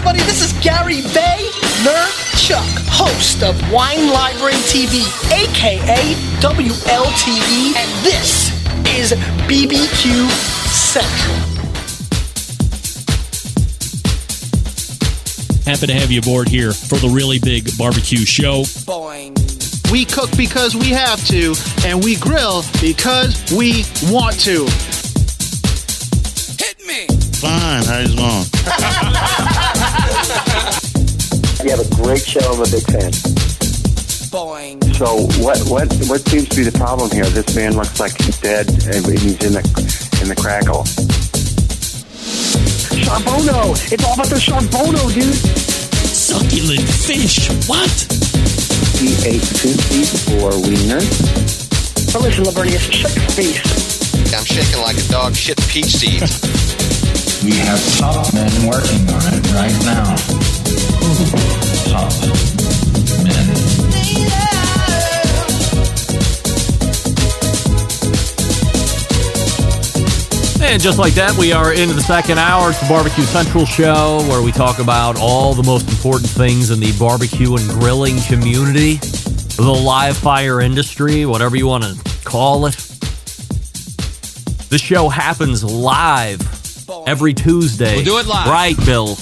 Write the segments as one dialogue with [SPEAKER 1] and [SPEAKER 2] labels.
[SPEAKER 1] everybody. This is Gary Vaynerchuk, host of Wine Library TV, a.k.a. WLTV, and this is BBQ Central.
[SPEAKER 2] Happy to have you aboard here for the really big barbecue show.
[SPEAKER 1] Boing.
[SPEAKER 3] We cook because we have to, and we grill because we want to.
[SPEAKER 1] Hit me.
[SPEAKER 4] Fine, how's it going?
[SPEAKER 5] You have a great show. I'm a big fan.
[SPEAKER 1] Boing.
[SPEAKER 5] So what seems to be the problem here? This man looks like he's dead, and he's in the crackle. Sean Bono! It's all about the Sean Bono, dude.
[SPEAKER 2] Succulent fish. What?
[SPEAKER 5] He ate 54 wieners.
[SPEAKER 6] Well, listen, Lavernius, shut your face.
[SPEAKER 7] I'm shaking like a dog shit peach seeds.
[SPEAKER 8] We have top men working on it right now. Top men.
[SPEAKER 9] And just like that, we are into the second hour. It's the Barbecue Central show where we talk about all the most important things in the barbecue and grilling community, the live fire industry, whatever you want to call it. This show happens live every Tuesday.
[SPEAKER 10] We'll do it live.
[SPEAKER 9] Right, Bill.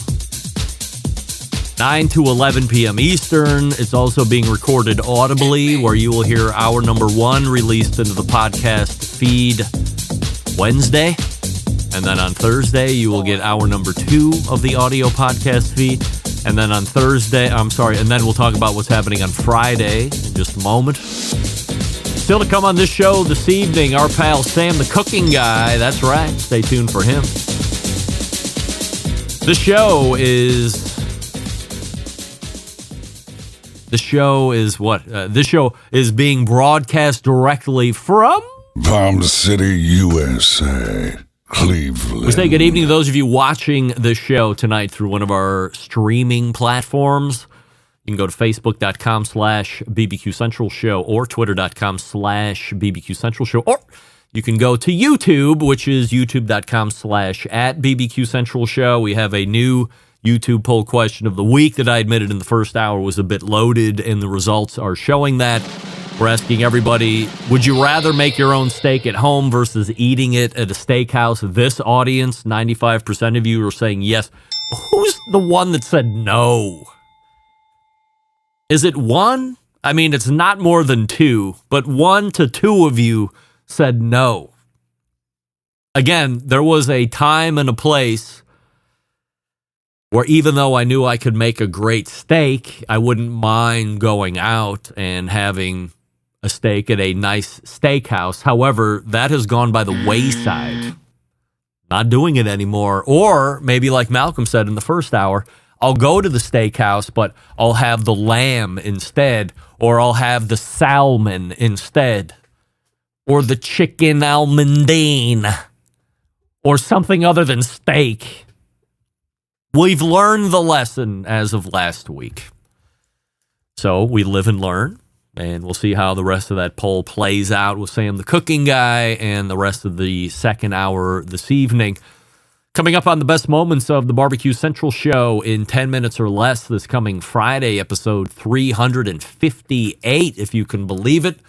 [SPEAKER 9] 9 to 11 p.m. Eastern. It's also being recorded audibly, where you will hear hour number 1 released into the podcast feed Wednesday. And then on Thursday, you will get hour number 2 of the audio podcast feed. And then on Thursday, and then we'll talk about what's happening on Friday in just a moment. Still to come on this show this evening, our pal Sam the Cooking Guy. That's right. Stay tuned for him. This show is being broadcast directly from
[SPEAKER 11] Palm City, USA, Cleveland.
[SPEAKER 9] We say good evening to those of you watching the show tonight through one of our streaming platforms. You can go to facebook.com/BBQ Central Show or twitter.com/BBQ Central Show, or you can go to YouTube, which is youtube.com/@BBQ Central Show. We have a new YouTube poll question of the week that I admitted in the first hour was a bit loaded, and the results are showing that. We're asking everybody, would you rather make your own steak at home versus eating it at a steakhouse? This audience, 95% of you are saying yes. Who's the one that said no? Is it one? I mean, it's not more than 2, but 1 to 2 of you said no. Again, there was a time and a place where even though I knew I could make a great steak, I wouldn't mind going out and having a steak at a nice steakhouse. However, that has gone by the wayside. Not doing it anymore. Or maybe like Malcolm said in the first hour, I'll go to the steakhouse, but I'll have the lamb instead, or I'll have the salmon instead, or the chicken almondine, or something other than steak. We've learned the lesson as of last week. So we live and learn, and we'll see how the rest of that poll plays out with Sam the Cooking Guy and the rest of the second hour this evening. Coming up on the best moments of the Barbecue Central show in 10 minutes or less this coming Friday, episode 358, if you can believe it,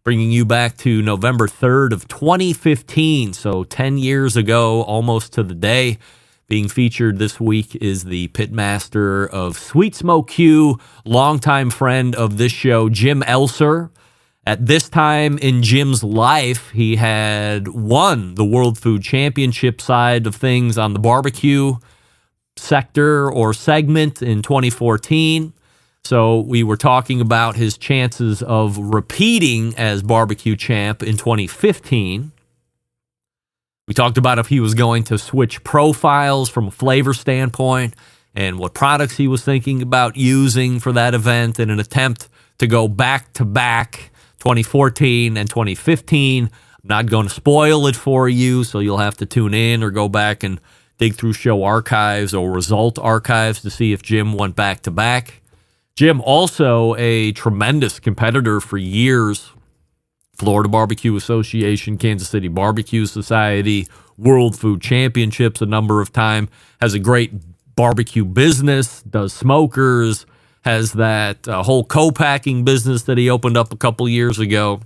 [SPEAKER 9] bringing you back to November 3rd of 2015, so 10 years ago, almost to the day. Being featured this week is the pitmaster of Sweet Smoke Q, longtime friend of this show, Jim Elser. At this time in Jim's life, he had won the World Food Championship side of things on the barbecue sector or segment in 2014. So we were talking about his chances of repeating as barbecue champ in 2015. We talked about if he was going to switch profiles from a flavor standpoint and what products he was thinking about using for that event in an attempt to go back-to-back 2014 and 2015. I'm not going to spoil it for you, so you'll have to tune in or go back and dig through show archives or result archives to see if Jim went back-to-back. Jim, also a tremendous competitor for years. Florida Barbecue Association, Kansas City Barbecue Society, World Food Championships a number of times, has a great barbecue business, does smokers, has that whole co-packing business that he opened up a couple years ago.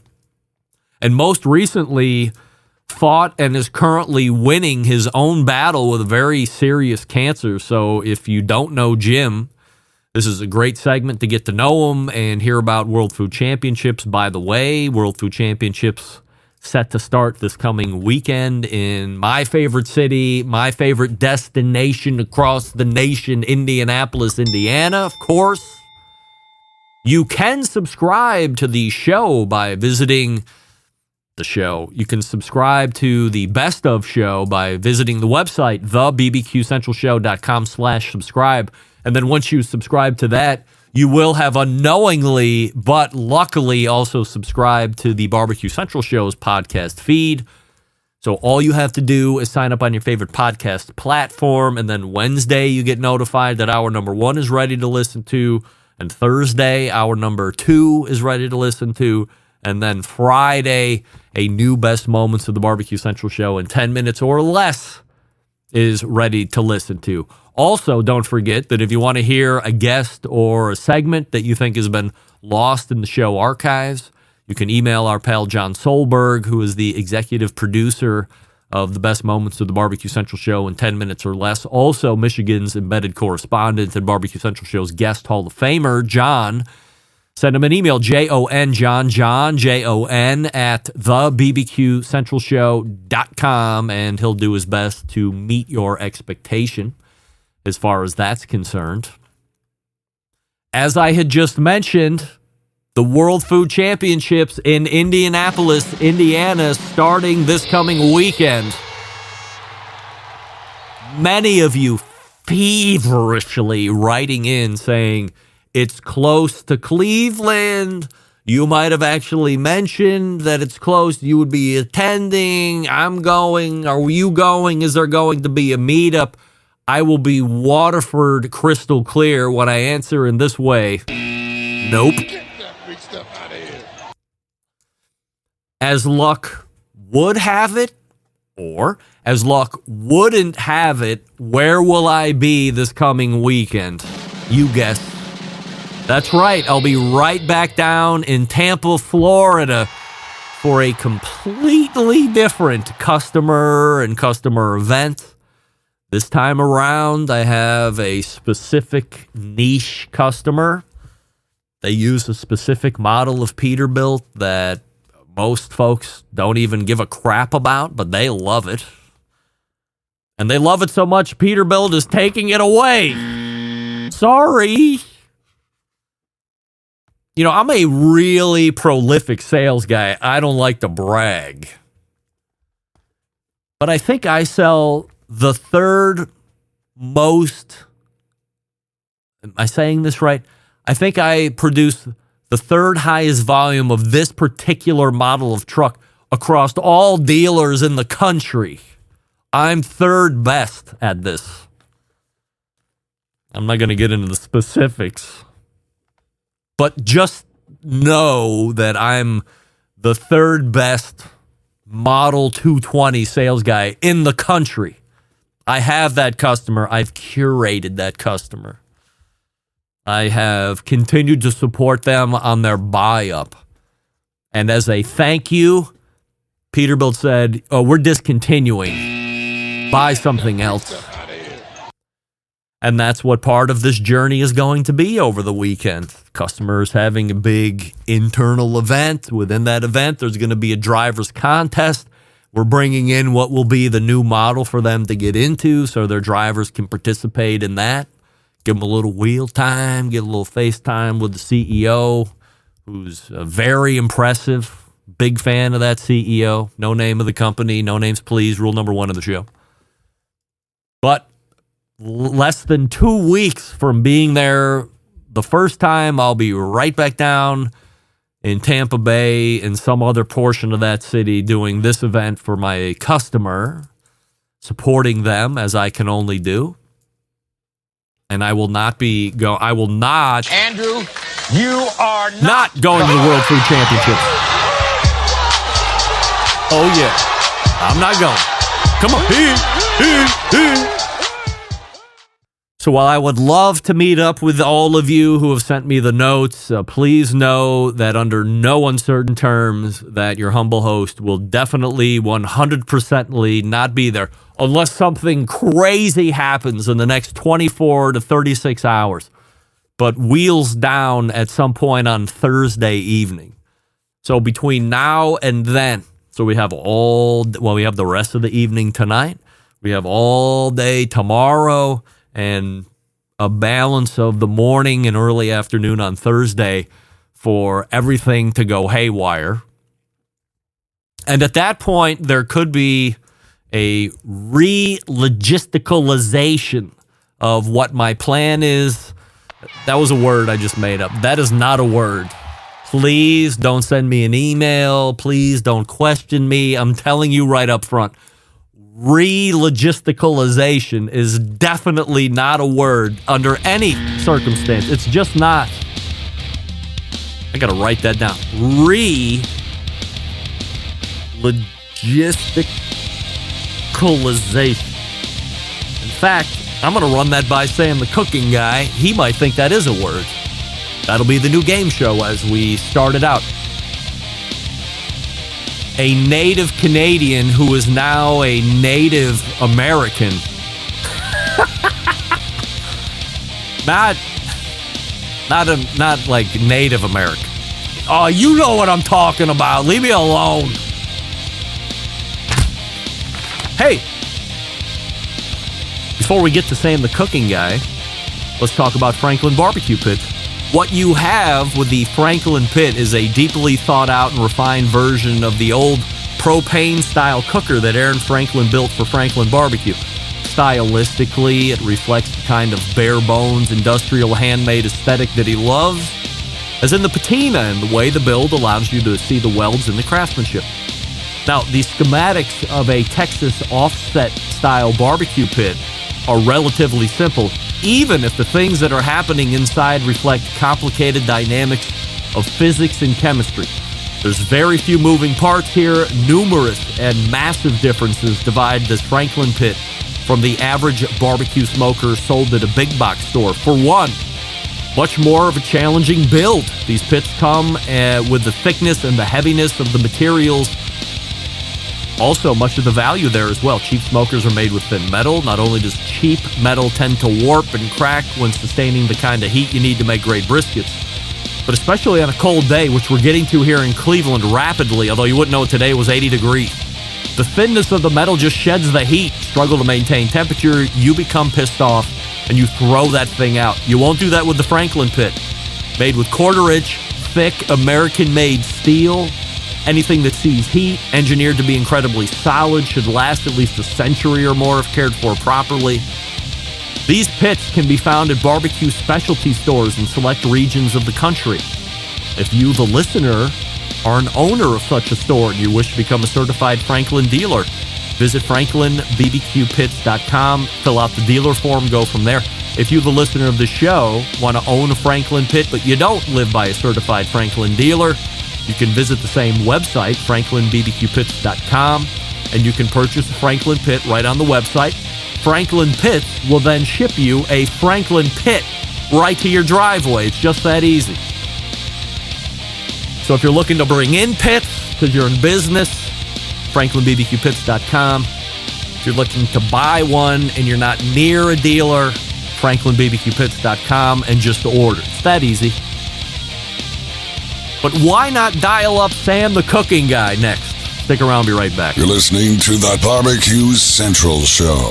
[SPEAKER 9] And most recently fought and is currently winning his own battle with very serious cancer. So if you don't know Jim, this is a great segment to get to know him and hear about World Food Championships. By the way, World Food Championships set to start this coming weekend in my favorite city, my favorite destination across the nation, Indianapolis, Indiana, of course. You can subscribe to the show by visiting the show. You can subscribe to the Best of show by visiting the website, thebbqcentralshow.com/subscribe. And then once you subscribe to that, you will have unknowingly, but luckily also subscribed to the Barbecue Central Show's podcast feed. So all you have to do is sign up on your favorite podcast platform, and then Wednesday you get notified that hour number 1 is ready to listen to, and Thursday hour number 2 is ready to listen to, and then Friday a new Best Moments of the Barbecue Central Show in 10 minutes or less is ready to listen to. Also, don't forget that if you want to hear a guest or a segment that you think has been lost in the show archives, you can email our pal John Solberg, who is the executive producer of the Best Moments of the Barbecue Central Show in 10 minutes or less. Also, Michigan's embedded correspondent and Barbecue Central Show's guest Hall of Famer, John. Send him an email, John, Jon, at thebbqcentralshow.com, and he'll do his best to meet your expectation as far as that's concerned. As I had just mentioned, the World Food Championships in Indianapolis, Indiana, starting this coming weekend. Many of you feverishly writing in saying, it's close to Cleveland. You might have actually mentioned that it's close. You would be attending. I'm going. Are you going? Is there going to be a meetup? I will be Waterford crystal clear when I answer in this way. Nope. As luck would have it, or as luck wouldn't have it, where will I be this coming weekend? You guessed. That's right. I'll be right back down in Tampa, Florida for a completely different customer event. This time around, I have a specific niche customer. They use a specific model of Peterbilt that most folks don't even give a crap about, but they love it. And they love it so much, Peterbilt is taking it away. Sorry. You know, I'm a really prolific sales guy. I don't like to brag. But I think I sell the third most, am I saying this right? I think I produce the third highest volume of this particular model of truck across all dealers in the country. I'm third best at this. I'm not going to get into the specifics, but just know that I'm the third best Model 220 sales guy in the country. I have that customer. I've curated that customer. I have continued to support them on their buy-up. And as a thank you, Peterbilt said, oh, we're discontinuing. Buy something else. And that's what part of this journey is going to be over the weekend. Customers having a big internal event. Within that event, there's going to be a driver's contest. We're bringing in what will be the new model for them to get into so their drivers can participate in that. Give them a little wheel time, get a little face time with the CEO, who's very impressive. Big fan of that CEO. No name of the company, no names please, rule number 1 of the show. But less than 2 weeks from being there the first time, I'll be right back down in Tampa Bay in some other portion of that city doing this event for my customer, supporting them as I can only do. And I will not be
[SPEAKER 4] Andrew, you are
[SPEAKER 9] not going to the World Food Championships. Oh yeah, I'm not going. Come on. So while I would love to meet up with all of you who have sent me the notes, please know that under no uncertain terms that your humble host will definitely 100%ly not be there unless something crazy happens in the next 24 to 36 hours. But wheels down at some point on Thursday evening. So between now and then, so we have we have the rest of the evening tonight. We have all day tomorrow and a balance of the morning and early afternoon on Thursday for everything to go haywire. And at that point, there could be a re-logisticalization of what my plan is. That was a word I just made up. That is not a word. Please don't send me an email. Please don't question me. I'm telling you right up front. Re-logisticalization is definitely not a word under any circumstance. It's just not. I got to write that down. Re-logisticalization. In fact, I'm going to run that by Sam the Cooking Guy. He might think that is a word. That'll be the new game show as we start it out. A native Canadian who is now a Native American. Not like Native American. Oh, you know what I'm talking about. Leave me alone. Hey, before we get to Sam the Cooking Guy, let's talk about Franklin Barbecue Pit. What you have with the Franklin Pit is a deeply thought out and refined version of the old propane-style cooker that Aaron Franklin built for Franklin Barbecue. Stylistically, it reflects the kind of bare-bones, industrial, handmade aesthetic that he loves, as in the patina and the way the build allows you to see the welds and the craftsmanship. Now, the schematics of a Texas offset-style barbecue pit are relatively simple, even if the things that are happening inside reflect complicated dynamics of physics and chemistry. There's very few moving parts here. Numerous and massive differences divide this Franklin Pit from the average barbecue smoker sold at a big box store. For one, much more of a challenging build. These pits come with the thickness and the heaviness of the materials. Also, much of the value there as well. Cheap smokers are made with thin metal. Not only does cheap metal tend to warp and crack when sustaining the kind of heat you need to make great briskets, but especially on a cold day, which we're getting to here in Cleveland rapidly, although you wouldn't know today was 80 degrees. The thinness of the metal just sheds the heat. Struggle to maintain temperature, you become pissed off, and you throw that thing out. You won't do that with the Franklin Pit. Made with quarter-inch, thick, American-made steel. Anything that sees heat, engineered to be incredibly solid, should last at least a century or more if cared for properly. These pits can be found at barbecue specialty stores in select regions of the country. If you, the listener, are an owner of such a store and you wish to become a certified Franklin dealer, visit franklinbbqpits.com, fill out the dealer form, go from there. If you, the listener of the show, want to own a Franklin Pit but you don't live by a certified Franklin dealer, you can visit the same website, franklinbbqpits.com, and you can purchase a Franklin Pit right on the website. Franklin Pits will then ship you a Franklin Pit right to your driveway. It's just that easy. So if you're looking to bring in pits because you're in business, franklinbbqpits.com. If you're looking to buy one and you're not near a dealer, franklinbbqpits.com, and just order. It's that easy. But why not dial up Sam the Cooking Guy next? Stick around, be right back.
[SPEAKER 11] You're listening to the Barbecue Central Show.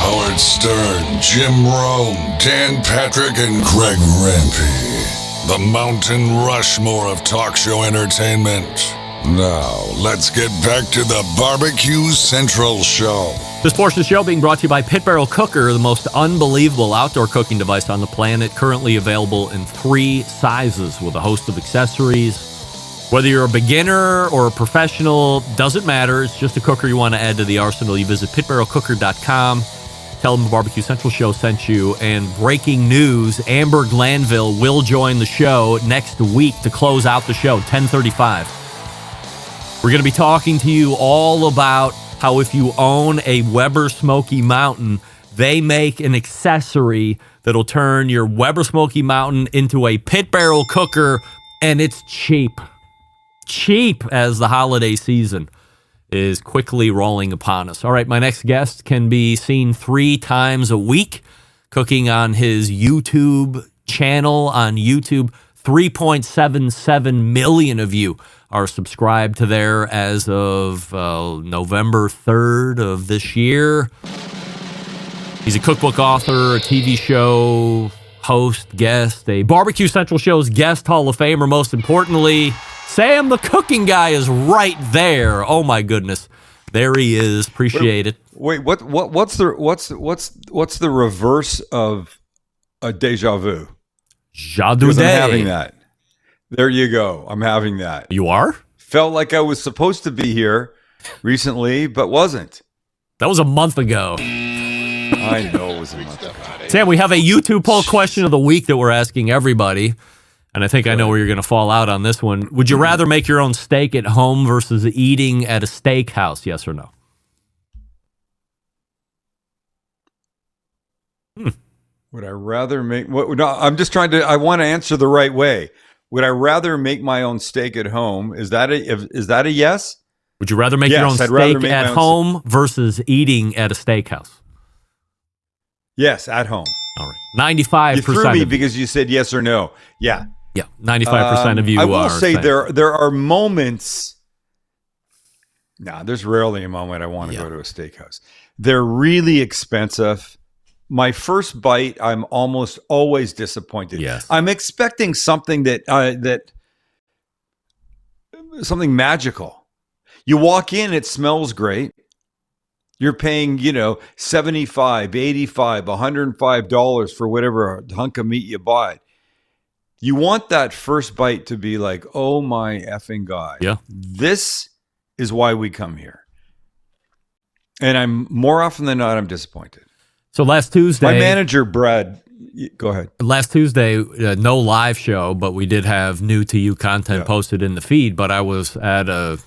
[SPEAKER 11] Howard Stern, Jim Rome, Dan Patrick, and Greg Rempe. The Mountain Rushmore of talk show entertainment. Now, let's get back to the Barbecue Central Show.
[SPEAKER 9] This portion of the show being brought to you by Pit Barrel Cooker, the most unbelievable outdoor cooking device on the planet, currently available in 3 sizes with a host of accessories. Whether you're a beginner or a professional, doesn't matter. It's just a cooker you want to add to the arsenal. You visit pitbarrelcooker.com. Tell them the Barbecue Central Show sent you. And breaking news, Amber Glanville will join the show next week to close out the show, 10:35. We're going to be talking to you all about how if you own a Weber Smoky Mountain, they make an accessory that'll turn your Weber Smoky Mountain into a pit barrel cooker, and it's cheap. Cheap as the holiday season is quickly rolling upon us. All right, my next guest can be seen 3 times a week cooking on his YouTube channel on YouTube. 3.77 million of you are subscribed to there as of November 3rd of this year. He's a cookbook author, a TV show host, guest, a Barbecue Central Show's guest Hall of Famer. Most importantly, Sam the cooking guy is right there. Oh my goodness, there he is. Appreciate it.
[SPEAKER 10] Wait, what's the reverse of a deja vu?
[SPEAKER 9] Jadu
[SPEAKER 10] I'm
[SPEAKER 9] day.
[SPEAKER 10] having that. There you go. I'm having that.
[SPEAKER 9] You are?
[SPEAKER 10] Felt like I was supposed to be here recently, but wasn't.
[SPEAKER 9] That was a month ago.
[SPEAKER 10] I know it was a month ago.
[SPEAKER 9] Sam, we have a YouTube poll question of the week that we're asking everybody, and I think I know where you're going to fall out on this one. Would you rather make your own steak at home versus eating at a steakhouse? Yes or no?
[SPEAKER 10] Would I rather make what? No, I'm just trying to. I want to answer the right way. Would I rather make my own steak at home? Is that a yes?
[SPEAKER 9] Would you rather make your own steak at home versus eating at a steakhouse?
[SPEAKER 10] Yes, at home.
[SPEAKER 9] All right, 95%.
[SPEAKER 10] You threw me because you said yes or no. Yeah,
[SPEAKER 9] 95% of you.
[SPEAKER 10] I will
[SPEAKER 9] are
[SPEAKER 10] say
[SPEAKER 9] saying.
[SPEAKER 10] there are moments. Nah, there's rarely a moment I want to go to a steakhouse. They're really expensive. My first bite, I'm almost always disappointed.
[SPEAKER 9] Yes.
[SPEAKER 10] I'm expecting something that something magical. You walk in, it smells great. You're paying, $75, $85, $105 for whatever hunk of meat you buy. You want that first bite to be like, oh my effing God.
[SPEAKER 9] Yeah.
[SPEAKER 10] This is why we come here. And I'm more often than not, I'm disappointed.
[SPEAKER 9] So last Tuesday,
[SPEAKER 10] my manager, Brad, go ahead.
[SPEAKER 9] Last Tuesday, no live show, but we did have new to you content posted in the feed. But I was at a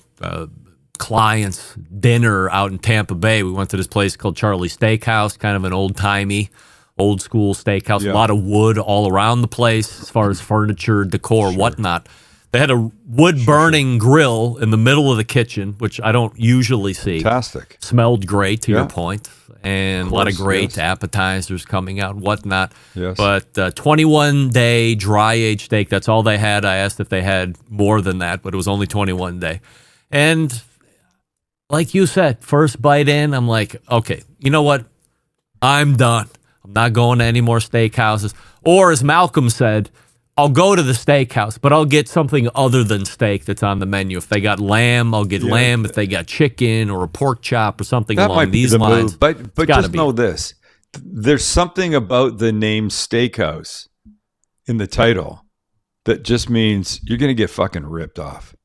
[SPEAKER 9] client's dinner out in Tampa Bay. We went to this place called Charlie's Steakhouse, kind of an old-timey, old-school steakhouse. A lot of wood all around the place as far as furniture, decor, whatnot. They had a wood-burning grill in the middle of the kitchen, which I don't usually see.
[SPEAKER 10] Fantastic.
[SPEAKER 9] Smelled great, to your point. And a lot of great appetizers coming out, whatnot.
[SPEAKER 10] Yes.
[SPEAKER 9] But 21-day dry-aged steak, that's all they had. I asked if they had more than that, but it was only 21 day. And like you said, first bite in, I'm like, okay, you know what? I'm done. I'm not going to any more steakhouses. Or as Malcolm said, I'll go to the steakhouse, but I'll get something other than steak that's on the menu. If they got lamb, I'll get lamb. If they got chicken or a pork chop or something
[SPEAKER 10] that
[SPEAKER 9] along
[SPEAKER 10] might be
[SPEAKER 9] these
[SPEAKER 10] the
[SPEAKER 9] lines.
[SPEAKER 10] move. But just know this. There's something about the name steakhouse in the title that just means you're going to get fucking ripped off.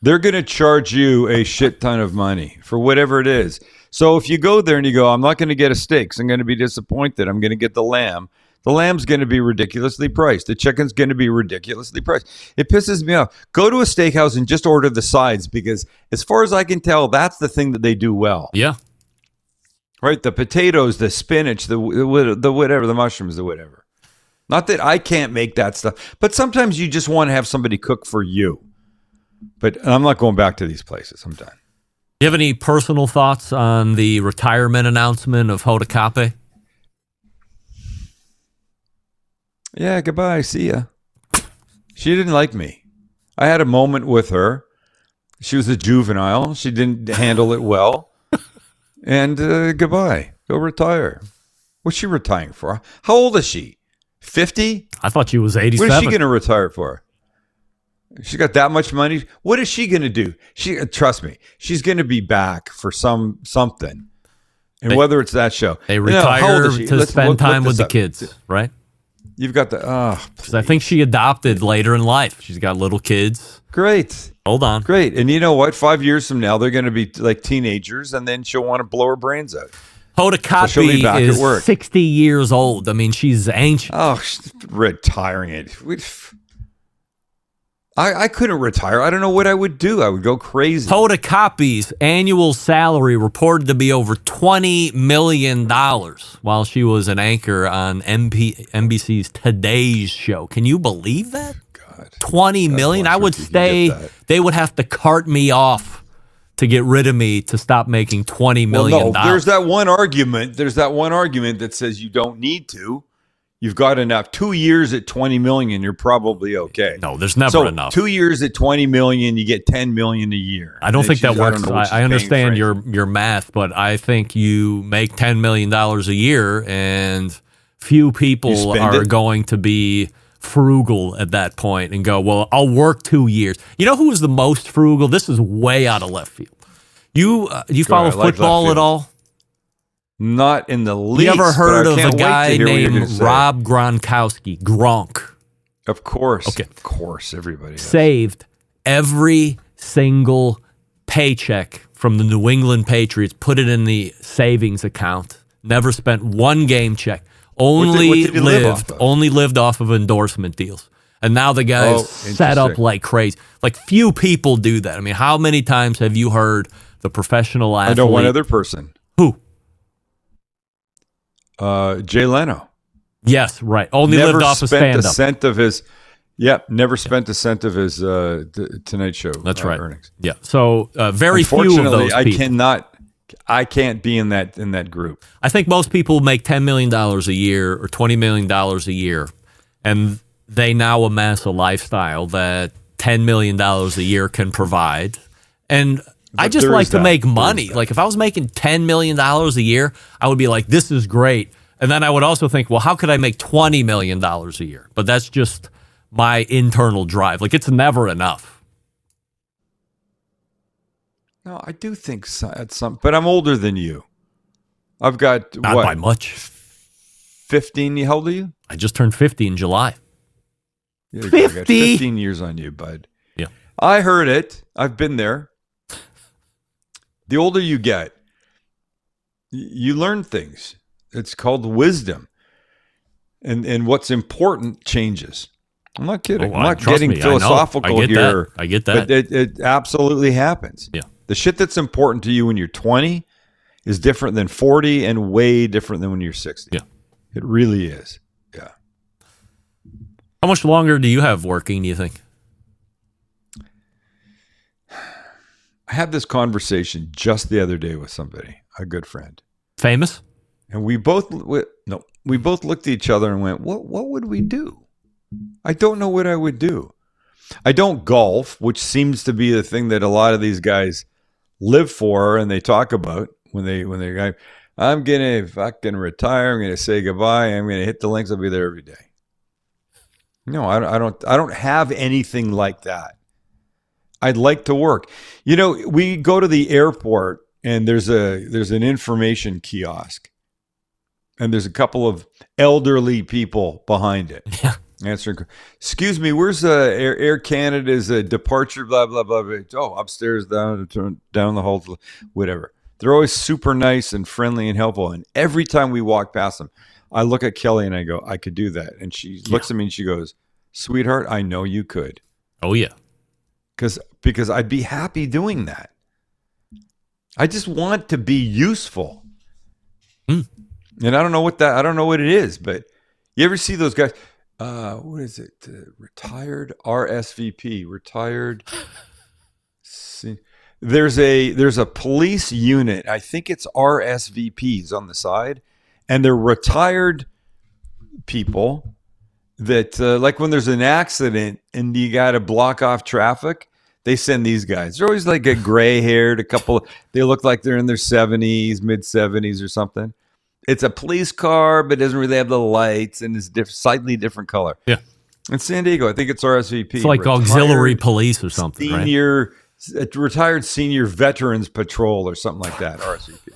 [SPEAKER 10] They're going to charge you a shit ton of money for whatever it is. So if you go there and you go, I'm not going to get a steak, so I'm going to be disappointed. I'm going to get the lamb. The lamb's going to be ridiculously priced. The chicken's going to be ridiculously priced. It pisses me off. Go to a steakhouse and just order the sides because as far as I can tell, that's the thing that they do well.
[SPEAKER 9] Yeah.
[SPEAKER 10] Right? The potatoes, the spinach, the whatever, the mushrooms, the whatever. Not that I can't make that stuff, but sometimes you just want to have somebody cook for you. But I'm not going back to these places. I'm done.
[SPEAKER 9] Do you have any personal thoughts on the retirement announcement of Hoda Kotb?
[SPEAKER 10] Yeah, goodbye. See ya. She didn't like me. I had a moment with her. She was a juvenile. She didn't handle it well. And goodbye. Go retire. What's she retiring for? How old is she? 50?
[SPEAKER 9] I thought she was 87.
[SPEAKER 10] What is she going to retire for? She got that much money. What is she going to do? Trust me, she's going to be back for something. And whether it's that show.
[SPEAKER 9] They retire to spend time with the kids, right?
[SPEAKER 10] You've got the,
[SPEAKER 9] I think she adopted later in life. She's got little kids.
[SPEAKER 10] Great.
[SPEAKER 9] Hold on.
[SPEAKER 10] Great. And you know what? 5 years from now, they're going to be like teenagers, and then she'll want to blow her brains out.
[SPEAKER 9] Hoda Kotb is 60 years old. I mean, she's ancient.
[SPEAKER 10] Oh, she's retiring it. I couldn't retire. I don't know what I would do. I would go crazy.
[SPEAKER 9] Hoda Kotb's annual salary reported to be over $20 million while she was an anchor on NBC's Today's Show. Can you believe that?
[SPEAKER 10] God,
[SPEAKER 9] $20 million? I would stay. They would have to cart me off to get rid of me to stop making $20 million.
[SPEAKER 10] Well, no, there's that one argument. There's that one argument that says you don't need to. You've got enough. 2 years at $20 million, you're probably okay.
[SPEAKER 9] No, there's never enough.
[SPEAKER 10] 2 years at $20 million, you get $10 million a year.
[SPEAKER 9] I don't think that works. I understand your math, but I think you make $10 million a year, and few people are going to be frugal at that point and go, well, I'll work 2 years. You know who is the most frugal? This is way out of left field. You follow football at all?
[SPEAKER 10] Not in the least.
[SPEAKER 9] You ever heard of a guy named Rob Gronkowski? Gronk.
[SPEAKER 10] Of course.
[SPEAKER 9] Okay.
[SPEAKER 10] Of course, everybody has.
[SPEAKER 9] Saved every single paycheck from the New England Patriots, put it in the savings account, never spent one game check, only lived off of endorsement deals. And now the guy's set up like crazy. Like, few people do that. I mean, how many times have you heard the professional athlete?
[SPEAKER 10] I know one other person.
[SPEAKER 9] Who?
[SPEAKER 10] Jay Leno.
[SPEAKER 9] Yes, right. Only lived off of stand-up.
[SPEAKER 10] Never spent a cent of his Tonight Show
[SPEAKER 9] That's right.
[SPEAKER 10] earnings.
[SPEAKER 9] Yeah. So very few of those people.
[SPEAKER 10] I can't be in that group.
[SPEAKER 9] I think most people make $10 million a year or $20 million a year, and they now amass a lifestyle that $10 million a year can provide. And I just like to make money. Like, if I was making $10 million a year, I would be like, this is great. And then I would also think, well, how could I make $20 million a year? But that's just my internal drive. Like, it's never enough.
[SPEAKER 10] No, I do think so, at some, but I'm older than you. I've got,
[SPEAKER 9] Not by much.
[SPEAKER 10] 15, how old are you?
[SPEAKER 9] I just turned 50 in July.
[SPEAKER 10] 50? I got 15 years on you, bud.
[SPEAKER 9] Yeah.
[SPEAKER 10] I heard it. I've been there. The older you get, you learn things. It's called wisdom. And what's important changes. I'm not kidding. I'm not getting philosophical here.
[SPEAKER 9] I get that.
[SPEAKER 10] But it absolutely happens.
[SPEAKER 9] Yeah.
[SPEAKER 10] The shit that's important to you when you're 20 is different than 40 and way different than when you're 60.
[SPEAKER 9] Yeah.
[SPEAKER 10] It really is. Yeah.
[SPEAKER 9] How much longer do you have working, do you think?
[SPEAKER 10] I had this conversation just the other day with somebody, a good friend.
[SPEAKER 9] Famous?
[SPEAKER 10] And we both looked at each other and went, what would we do? I don't know what I would do. I don't golf, which seems to be the thing that a lot of these guys live for and they talk about when they're I'm gonna fucking retire, I'm gonna say goodbye, I'm gonna hit the links, I'll be there every day. No, I don't have anything like that. I'd like to work. You know, we go to the airport and there's an information kiosk. And there's a couple of elderly people behind it.
[SPEAKER 9] Yeah.
[SPEAKER 10] Answering, excuse me, where's Air Canada's departure, blah, blah, blah. Oh, upstairs, down the hall, whatever. They're always super nice and friendly and helpful. And every time we walk past them, I look at Kelly and I go, I could do that. And she looks at me and she goes, sweetheart, I know you could.
[SPEAKER 9] Oh, yeah.
[SPEAKER 10] Because I'd be happy doing that. I just want to be useful. And I don't know what it is, but you ever see those guys? What is it? Retired RSVP, retired. There's a police unit. I think it's RSVPs on the side, and they're retired people that, like when there's an accident and you got to block off traffic, they send these guys. They're always like a gray haired, they look like they're in their 70s, mid 70s or something. It's a police car, but it doesn't really have the lights, and it's slightly different color.
[SPEAKER 9] Yeah.
[SPEAKER 10] In San Diego, I think it's RSVP.
[SPEAKER 9] It's like auxiliary police or something,
[SPEAKER 10] Retired Senior Veterans Patrol or something like that, RSVP.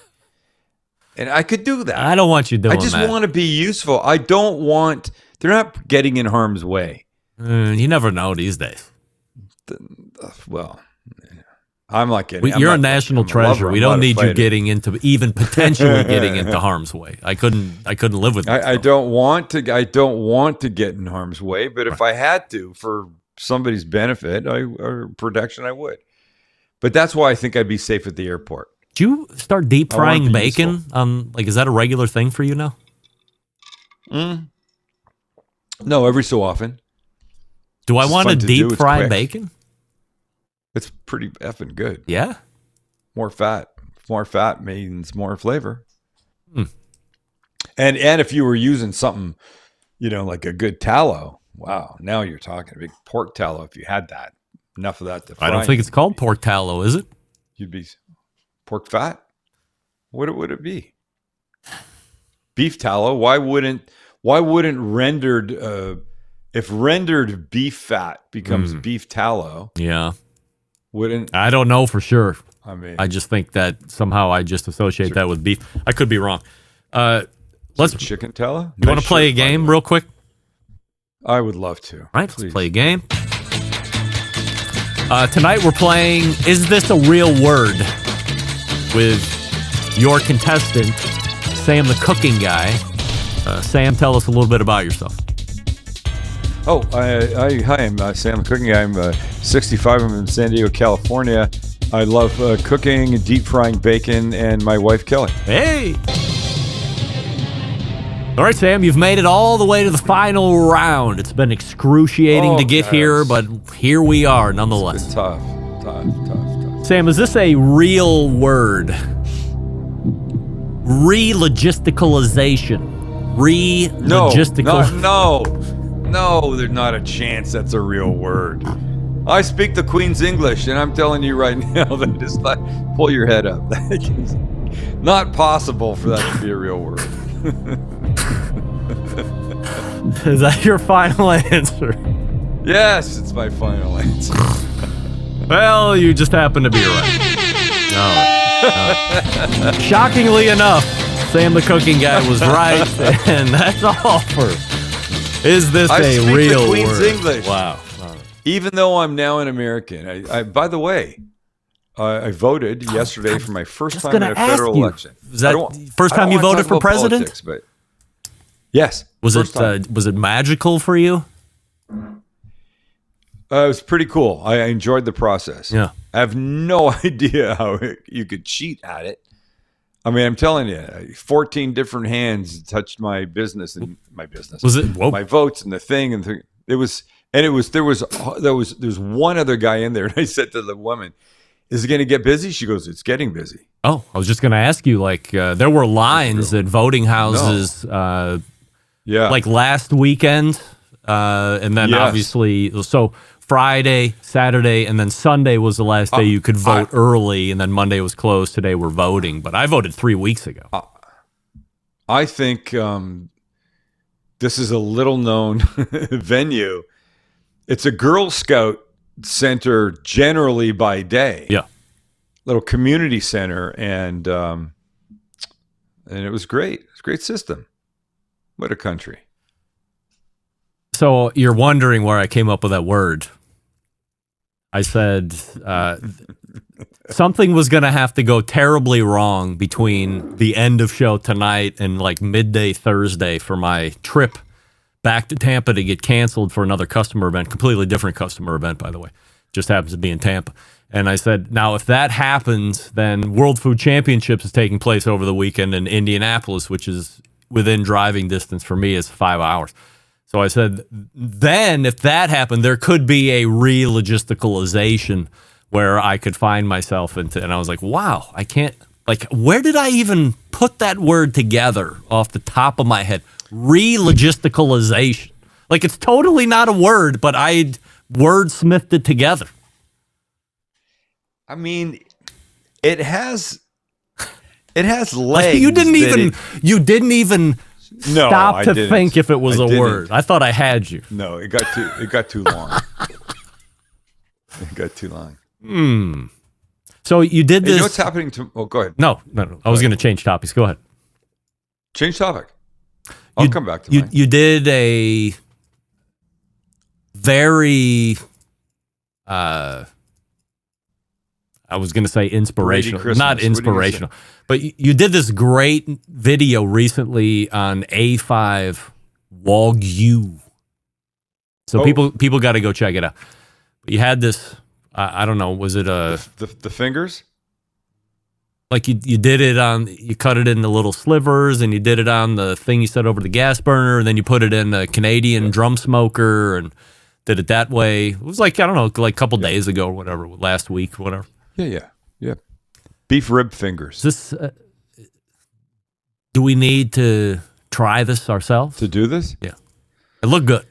[SPEAKER 10] And I could do that.
[SPEAKER 9] I don't want you doing that.
[SPEAKER 10] I just want to be useful. I don't want... They're not getting in harm's way.
[SPEAKER 9] You never know these days.
[SPEAKER 10] Well... I'm not kidding.
[SPEAKER 9] You're a national treasure. We don't need you getting into even potentially getting into harm's way. I couldn't live with that.
[SPEAKER 10] I don't want to get in harm's way, but if I had to for somebody's benefit or protection, I would. But that's why I think I'd be safe at the airport.
[SPEAKER 9] Do you start deep frying bacon?
[SPEAKER 10] useful.
[SPEAKER 9] Is that a regular thing for you now?
[SPEAKER 10] No, every so often.
[SPEAKER 9] Do I want to deep
[SPEAKER 10] do. It's
[SPEAKER 9] fry
[SPEAKER 10] quick.
[SPEAKER 9] bacon?
[SPEAKER 10] It's pretty effing good.
[SPEAKER 9] Yeah.
[SPEAKER 10] More fat. More fat means more flavor. And if you were using something, like a good tallow, wow, now you're talking a big pork tallow. If you had that, enough of that to fry.
[SPEAKER 9] I don't think it's called pork tallow, is it?
[SPEAKER 10] You'd be pork fat. What would it be? Beef tallow. Why wouldn't rendered if rendered beef fat becomes beef tallow?
[SPEAKER 9] Yeah.
[SPEAKER 10] Wouldn't
[SPEAKER 9] I don't know for sure.
[SPEAKER 10] I mean,
[SPEAKER 9] I just think that somehow I just associate that with beef. I could be wrong. Let's
[SPEAKER 10] chicken tallow.
[SPEAKER 9] You want to play a game real quick?
[SPEAKER 10] I would love to.
[SPEAKER 9] All right, let's play a game. Tonight we're playing Is This a Real Word? With your contestant, Sam the Cooking Guy. Sam, tell us a little bit about yourself.
[SPEAKER 10] Oh, hi, I'm Sam the Cooking Guy. I'm 65. I'm in San Diego, California. I love cooking, deep frying bacon, and my wife, Kelly.
[SPEAKER 9] Hey! All right, Sam, you've made it all the way to the final round. It's been excruciating to get here, but here we are nonetheless.
[SPEAKER 10] It's tough.
[SPEAKER 9] Sam, is this a real word? Re-logisticalization.
[SPEAKER 10] No, there's not a chance that's a real word. I speak the Queen's English, and I'm telling you right now that it's not. Pull your head up. It's not possible for that to be a real word.
[SPEAKER 9] Is that your final answer?
[SPEAKER 10] Yes, it's my final answer.
[SPEAKER 9] Well, you just happen to be right. No. Shockingly enough, Sam the Cooking Guy was right, and that's all for Is This
[SPEAKER 10] I
[SPEAKER 9] a
[SPEAKER 10] speak
[SPEAKER 9] Real
[SPEAKER 10] the Queen's
[SPEAKER 9] Word?
[SPEAKER 10] English.
[SPEAKER 9] Wow.
[SPEAKER 10] Even though I'm now an American. By the way, I voted yesterday for my first time in a federal election.
[SPEAKER 9] Is that first time you voted for president?
[SPEAKER 10] Politics, but yes.
[SPEAKER 9] Was it magical for you?
[SPEAKER 10] It was pretty cool. I enjoyed the process.
[SPEAKER 9] Yeah.
[SPEAKER 10] I have no idea how you could cheat at it. I mean, I'm telling you, 14 different hands touched my business and my business.
[SPEAKER 9] Was it
[SPEAKER 10] my votes and the thing and it was there was one other guy in there, and I said to the woman, "Is it going to get busy?" She goes, "It's getting busy."
[SPEAKER 9] Oh, I was just going to ask you. There were lines at voting houses. Like last weekend, and then obviously so. Friday, Saturday, and then Sunday was the last day you could vote early, and then Monday was closed. Today we're voting, but I voted 3 weeks ago.
[SPEAKER 10] I think this is a little-known venue. It's a Girl Scout center generally by day.
[SPEAKER 9] Yeah.
[SPEAKER 10] Little community center, and it was great. It's a great system. What a country.
[SPEAKER 9] So you're wondering where I came up with that word. I said something was going to have to go terribly wrong between the end of show tonight and like midday Thursday for my trip back to Tampa to get canceled for another customer event, completely different customer event, by the way. Just happens to be in Tampa. And I said, now, if that happens, then World Food Championships is taking place over the weekend in Indianapolis, which is within driving distance for me is 5 hours. So I said, then if that happened, there could be a re-logisticalization where I could find myself into, and I was like, wow, I can't, where did I even put that word together off the top of my head? Re-logisticalization. It's totally not a word, but I wordsmithed it together.
[SPEAKER 10] I mean, it has legs.
[SPEAKER 9] You didn't even stop to think if it was a word. I thought I had you.
[SPEAKER 10] No, it got too long. It got too long.
[SPEAKER 9] So you did this.
[SPEAKER 10] You know what's happening to? Oh, go ahead.
[SPEAKER 9] No. I was going to change topics. Go ahead.
[SPEAKER 10] Change topic. I'll come back to mine.
[SPEAKER 9] You did a very, I was going to say inspirational, not inspirational, but you did this great video recently on A5 Wagyu So people got to go check it out. But you had this, I don't know, was it
[SPEAKER 10] the fingers?
[SPEAKER 9] Like you did it you cut it into little slivers, and you did it on the thing you set over the gas burner, and then you put it in a Canadian drum smoker and did it that way. It was like, I don't know, like a couple days ago or whatever, last week, whatever.
[SPEAKER 10] Yeah. Beef rib fingers.
[SPEAKER 9] Do we need to try this ourselves?
[SPEAKER 10] To do this?
[SPEAKER 9] Yeah. It looked good.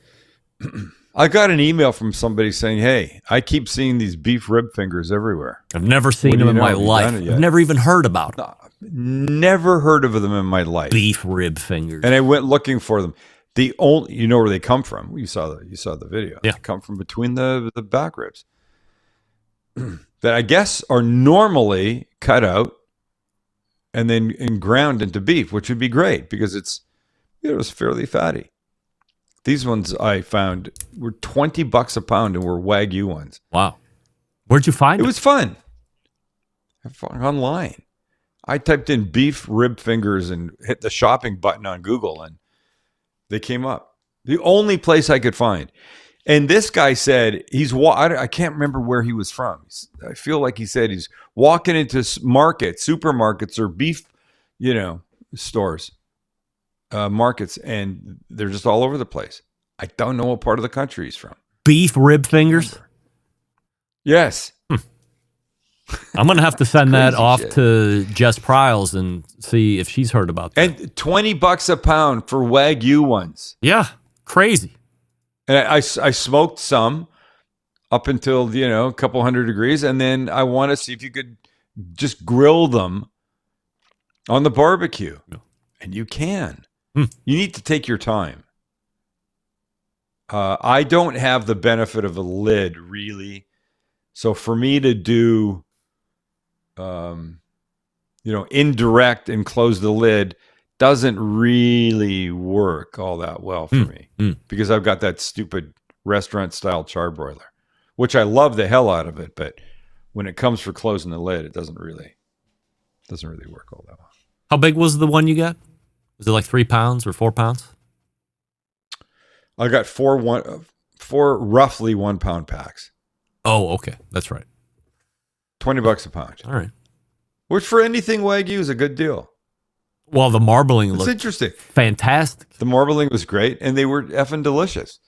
[SPEAKER 10] I got an email from somebody saying, hey, I keep seeing these beef rib fingers everywhere.
[SPEAKER 9] I've never seen them in my life. I've never even heard about them.
[SPEAKER 10] Never heard of them in my life.
[SPEAKER 9] Beef rib fingers.
[SPEAKER 10] And I went looking for them. The only, you know where they come from. You saw the video.
[SPEAKER 9] Yeah.
[SPEAKER 10] They come from between the back ribs. That I guess are normally cut out and then ground into beef, which would be great because it's fairly fatty. These ones I found were $20 a pound and were Wagyu ones.
[SPEAKER 9] Wow. Where'd you find
[SPEAKER 10] it?
[SPEAKER 9] It
[SPEAKER 10] was fun. I found online. I typed in beef rib fingers and hit the shopping button on Google and they came up. The only place I could find. And this guy said I can't remember where he was from. I feel like he said he's walking into supermarkets or beef, stores. Markets, and they're just all over the place. I don't know what part of the country he's from.
[SPEAKER 9] Beef rib fingers?
[SPEAKER 10] Yes.
[SPEAKER 9] I'm going to have to send that off to Jess Pryles and see if she's heard about that.
[SPEAKER 10] And $20 a pound for Wagyu ones.
[SPEAKER 9] Yeah, crazy.
[SPEAKER 10] And I smoked some up until, a couple 100 degrees, and then I want to see if you could just grill them on the barbecue. No. And you can. You need to take your time. I don't have the benefit of a lid, really. So for me to do, indirect and close the lid doesn't really work all that well for me because I've got that stupid restaurant-style charbroiler, which I love the hell out of it, but when it comes for closing the lid, it doesn't really work all that well.
[SPEAKER 9] How big was the one you got? Was it like 3 pounds or 4 pounds?
[SPEAKER 10] I got four roughly 1 pound packs.
[SPEAKER 9] Oh, okay. That's right.
[SPEAKER 10] $20 a pound.
[SPEAKER 9] All right.
[SPEAKER 10] Which for anything Wagyu is a good deal.
[SPEAKER 9] Well, the marbling looked
[SPEAKER 10] interesting.
[SPEAKER 9] Fantastic.
[SPEAKER 10] The marbling was great, and they were effing delicious.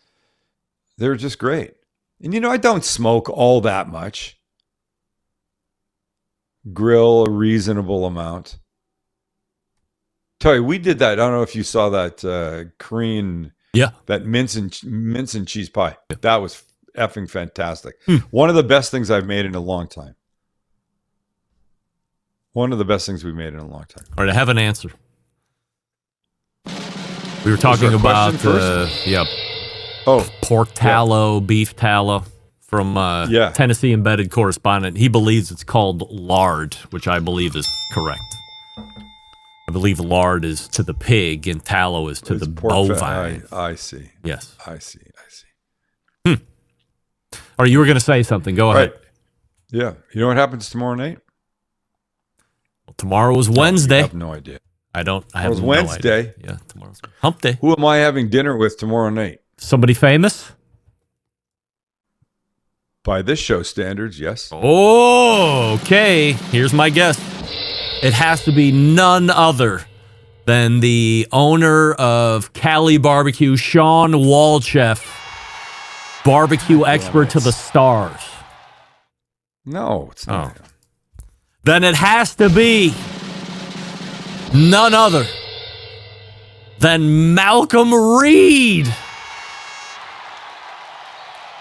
[SPEAKER 10] They were just great. And I don't smoke all that much. Grill a reasonable amount. Tell you, we did that. I don't know if you saw that Korean, that mince and cheese pie. Yeah. That was effing fantastic. One of the best things I've made in a long time. One of the best things we've made in a long time.
[SPEAKER 9] All right, I have an answer. We were talking about pork tallow, beef tallow from Tennessee embedded correspondent. He believes it's called lard, which I believe is correct. I believe lard is to the pig and tallow is to the bovine.
[SPEAKER 10] I see.
[SPEAKER 9] Yes.
[SPEAKER 10] I see.
[SPEAKER 9] All right, you were going to say something. Go ahead.
[SPEAKER 10] Right. Yeah. You know what happens tomorrow night?
[SPEAKER 9] Well, tomorrow is Wednesday.
[SPEAKER 10] I have no idea.
[SPEAKER 9] I have
[SPEAKER 10] Tomorrow's
[SPEAKER 9] no
[SPEAKER 10] Wednesday.
[SPEAKER 9] idea. Yeah, tomorrow's hump day.
[SPEAKER 10] Who am I having dinner with tomorrow night?
[SPEAKER 9] Somebody famous?
[SPEAKER 10] By this show standards, yes.
[SPEAKER 9] Oh, okay. Here's my guess. It has to be none other than the owner of Cali Barbecue, Sean Walchef, barbecue expert to the stars.
[SPEAKER 10] No, it's not.
[SPEAKER 9] Oh. Then it has to be none other than Malcolm Reed.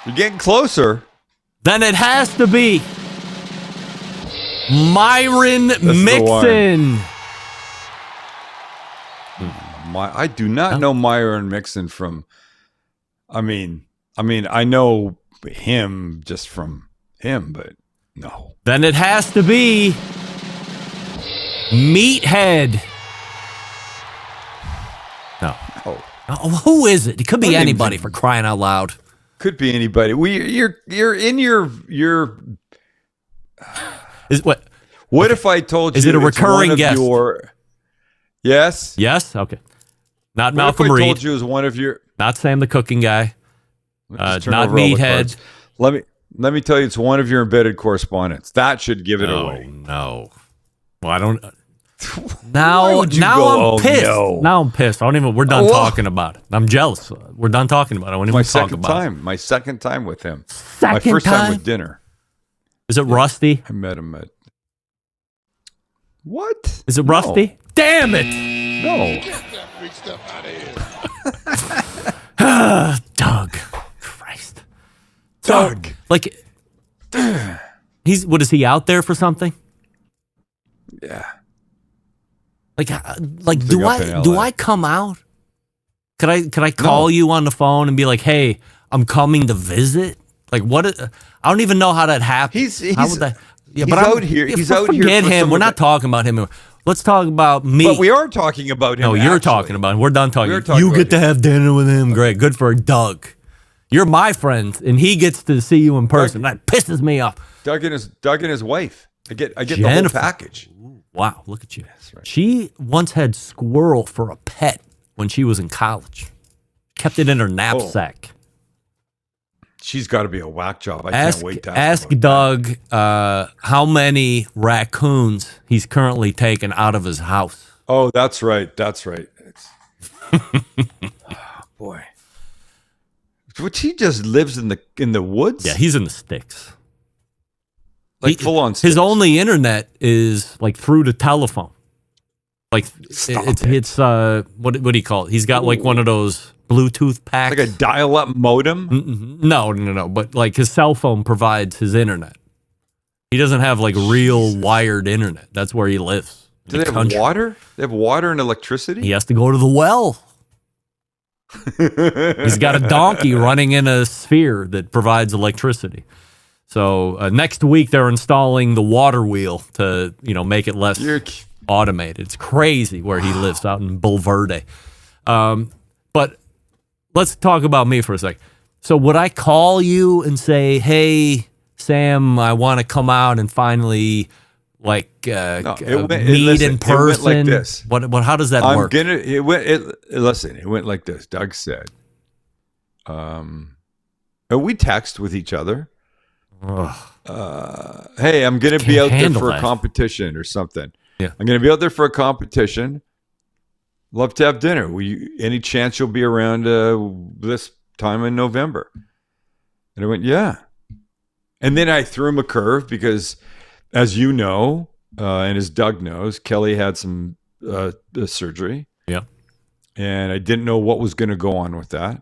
[SPEAKER 10] You're getting closer.
[SPEAKER 9] Then it has to be Myron Mixon.
[SPEAKER 10] I do not know Myron Mixon from. I mean, I know him just from him, but no.
[SPEAKER 9] Then it has to be Meathead. No. Oh, who is it? It could be anybody for crying out loud.
[SPEAKER 10] Could be anybody. You're in your.
[SPEAKER 9] Is what?
[SPEAKER 10] What if I told you?
[SPEAKER 9] Is it a recurring guest?
[SPEAKER 10] Yes.
[SPEAKER 9] Yes. Okay. Not
[SPEAKER 10] what
[SPEAKER 9] Malcolm
[SPEAKER 10] if I
[SPEAKER 9] Reed.
[SPEAKER 10] told you is one of your.
[SPEAKER 9] Not Sam the cooking guy.
[SPEAKER 10] Just turn
[SPEAKER 9] not
[SPEAKER 10] over all the
[SPEAKER 9] meathead.
[SPEAKER 10] cards. Let me tell you, it's one of your embedded correspondents. That should give it away.
[SPEAKER 9] No. Well, I don't.
[SPEAKER 10] Why would you
[SPEAKER 9] Now
[SPEAKER 10] go,
[SPEAKER 9] I'm
[SPEAKER 10] "Oh,
[SPEAKER 9] pissed.
[SPEAKER 10] no"?
[SPEAKER 9] Now I'm pissed. I don't even. We're done talking about it. I'm jealous. We're done talking about it. I won't even talk about it.
[SPEAKER 10] My second time with him.
[SPEAKER 9] Second
[SPEAKER 10] my first time
[SPEAKER 9] time?
[SPEAKER 10] with dinner.
[SPEAKER 9] Is it Rusty?
[SPEAKER 10] I met him at. What?
[SPEAKER 9] Is it Rusty?
[SPEAKER 10] No.
[SPEAKER 9] Damn it!
[SPEAKER 10] No.
[SPEAKER 9] Doug. Christ.
[SPEAKER 10] Doug.
[SPEAKER 9] So, like, what is he out there for something?
[SPEAKER 10] Yeah.
[SPEAKER 9] Like
[SPEAKER 10] Something
[SPEAKER 9] do
[SPEAKER 10] up in
[SPEAKER 9] do
[SPEAKER 10] LA.
[SPEAKER 9] I come out? Could I call you on the phone and be like, hey, I'm coming to visit? Like what? I don't even know how that happens. How would that? Yeah,
[SPEAKER 10] he's out here. He's out here.
[SPEAKER 9] Forget
[SPEAKER 10] for
[SPEAKER 9] him.
[SPEAKER 10] some
[SPEAKER 9] We're
[SPEAKER 10] of
[SPEAKER 9] not talking about him. Let's talk about me.
[SPEAKER 10] But we are talking about him.
[SPEAKER 9] No, you're
[SPEAKER 10] actually.
[SPEAKER 9] talking about him. We're done talking.
[SPEAKER 10] We're talking
[SPEAKER 9] You
[SPEAKER 10] about
[SPEAKER 9] get to
[SPEAKER 10] him.
[SPEAKER 9] have dinner with him. Great. Good for Doug. You're my friend, and he gets to see you in person. That pisses me off.
[SPEAKER 10] Doug and his wife. I get the whole
[SPEAKER 9] Jennifer.
[SPEAKER 10] package.
[SPEAKER 9] Wow, look at you.
[SPEAKER 10] That's right.
[SPEAKER 9] She once had squirrel for a pet when she was in college. Kept it in her knapsack.
[SPEAKER 10] She's got to be a whack job. I
[SPEAKER 9] Ask
[SPEAKER 10] can't wait to
[SPEAKER 9] ask
[SPEAKER 10] about
[SPEAKER 9] Doug how many raccoons he's currently taken out of his house.
[SPEAKER 10] Oh, that's right. That's right. Boy. Which he just lives in the woods?
[SPEAKER 9] Yeah, he's in the sticks.
[SPEAKER 10] Like full on sticks.
[SPEAKER 9] His only internet is like through the telephone. Like it's what do you call it? He's got like one of those Bluetooth packs.
[SPEAKER 10] Like a dial-up modem?
[SPEAKER 9] No. But like his cell phone provides his internet. He doesn't have like real wired internet. That's where he lives.
[SPEAKER 10] Do they have water? They have water and electricity?
[SPEAKER 9] He has to go to the well. He's got a donkey running in a sphere that provides electricity. So next week they're installing the water wheel to make it less automated. It's crazy where he lives out in Bulverde. But let's talk about me for a sec. So would I call you and say, "Hey, Sam, I want to come out and finally meet in person"?
[SPEAKER 10] It went like this.
[SPEAKER 9] What? How does that work?
[SPEAKER 10] Listen, it went like this. Doug said, we text with each other. Hey, I'm going to be out there for a competition or something.
[SPEAKER 9] Yeah.
[SPEAKER 10] I'm going to be out there for a competition. Love to have dinner. Any chance you'll be around this time in November? And I went, yeah. And then I threw him a curve because, as you know, and as Doug knows, Kelly had some surgery.
[SPEAKER 9] Yeah.
[SPEAKER 10] And I didn't know what was going to go on with that.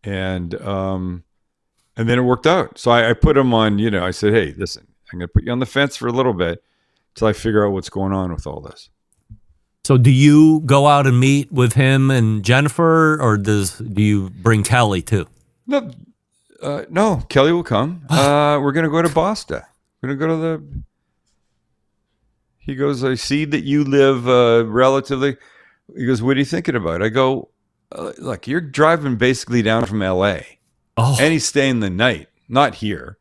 [SPEAKER 10] And then it worked out. So I put him on, I said, hey, listen, I'm going to put you on the fence for a little bit until I figure out what's going on with all this.
[SPEAKER 9] So do you go out and meet with him and Jennifer, or do you bring Kelly too?
[SPEAKER 10] No, Kelly will come. We're going to go to Boston. We're going to go to He goes, I see that you live relatively. He goes, what are you thinking about? I go, look, you're driving basically down from L.A.
[SPEAKER 9] Oh.
[SPEAKER 10] And he's staying the night, not here.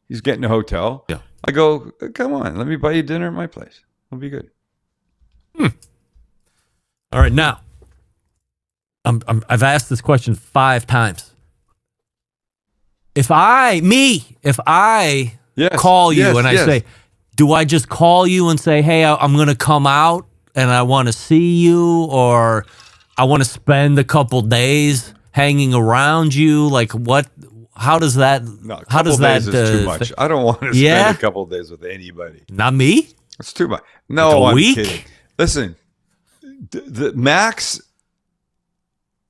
[SPEAKER 10] He's getting a hotel.
[SPEAKER 9] Yeah.
[SPEAKER 10] I go, come on, let me buy you dinner at my place. It'll be good.
[SPEAKER 9] All right, now I've asked this question 5 times. If I call you and I say, do I just call you and say, hey, I'm going to come out and I want to see you, or I want to spend a couple days hanging around you? Like what? How does that?
[SPEAKER 10] No,
[SPEAKER 9] how does that?
[SPEAKER 10] Is too much. I don't want to spend a couple of days with anybody.
[SPEAKER 9] Not me.
[SPEAKER 10] It's too much. No,
[SPEAKER 9] like
[SPEAKER 10] I'm
[SPEAKER 9] week?
[SPEAKER 10] kidding. Listen, the Max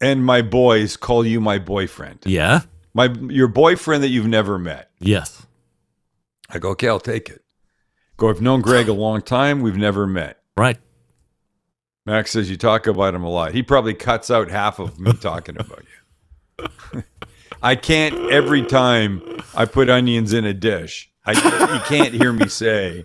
[SPEAKER 10] and my boys call you my boyfriend.
[SPEAKER 9] Yeah.
[SPEAKER 10] Your boyfriend that you've never met.
[SPEAKER 9] Yes.
[SPEAKER 10] I go, okay, I'll take it. Go, I've known Greg a long time. We've never met.
[SPEAKER 9] Right.
[SPEAKER 10] Max says you talk about him a lot. He probably cuts out half of me talking about you. I can't, every time I put onions in a dish, you can't hear me say,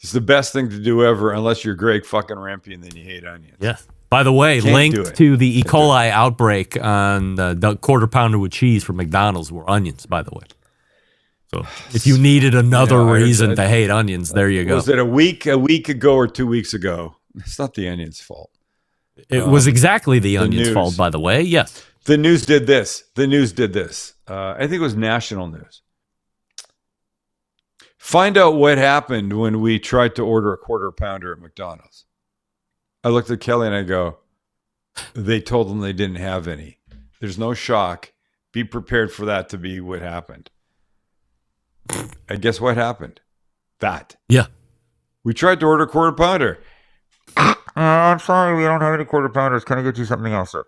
[SPEAKER 10] it's the best thing to do ever unless you're Greg fucking Rempe and then you hate onions.
[SPEAKER 9] Yes. By the way,
[SPEAKER 10] Can't
[SPEAKER 9] linked to the E. coli outbreak on the quarter pounder with cheese from McDonald's were onions, by the way. So if you needed another reason to hate onions, there you go.
[SPEAKER 10] Was it a week ago or 2 weeks ago? It's not the onions' fault.
[SPEAKER 9] It was exactly the onions' fault, by the way. Yes.
[SPEAKER 10] The news did this. I think it was national news. Find out what happened when we tried to order a quarter pounder at McDonald's. I looked at Kelly and I go, they told them they didn't have any. There's no shock. Be prepared for that to be what happened. And guess what happened? That.
[SPEAKER 9] Yeah.
[SPEAKER 10] We tried to order a quarter pounder. I'm sorry, we don't have any quarter pounders. Can I get you something else, sir?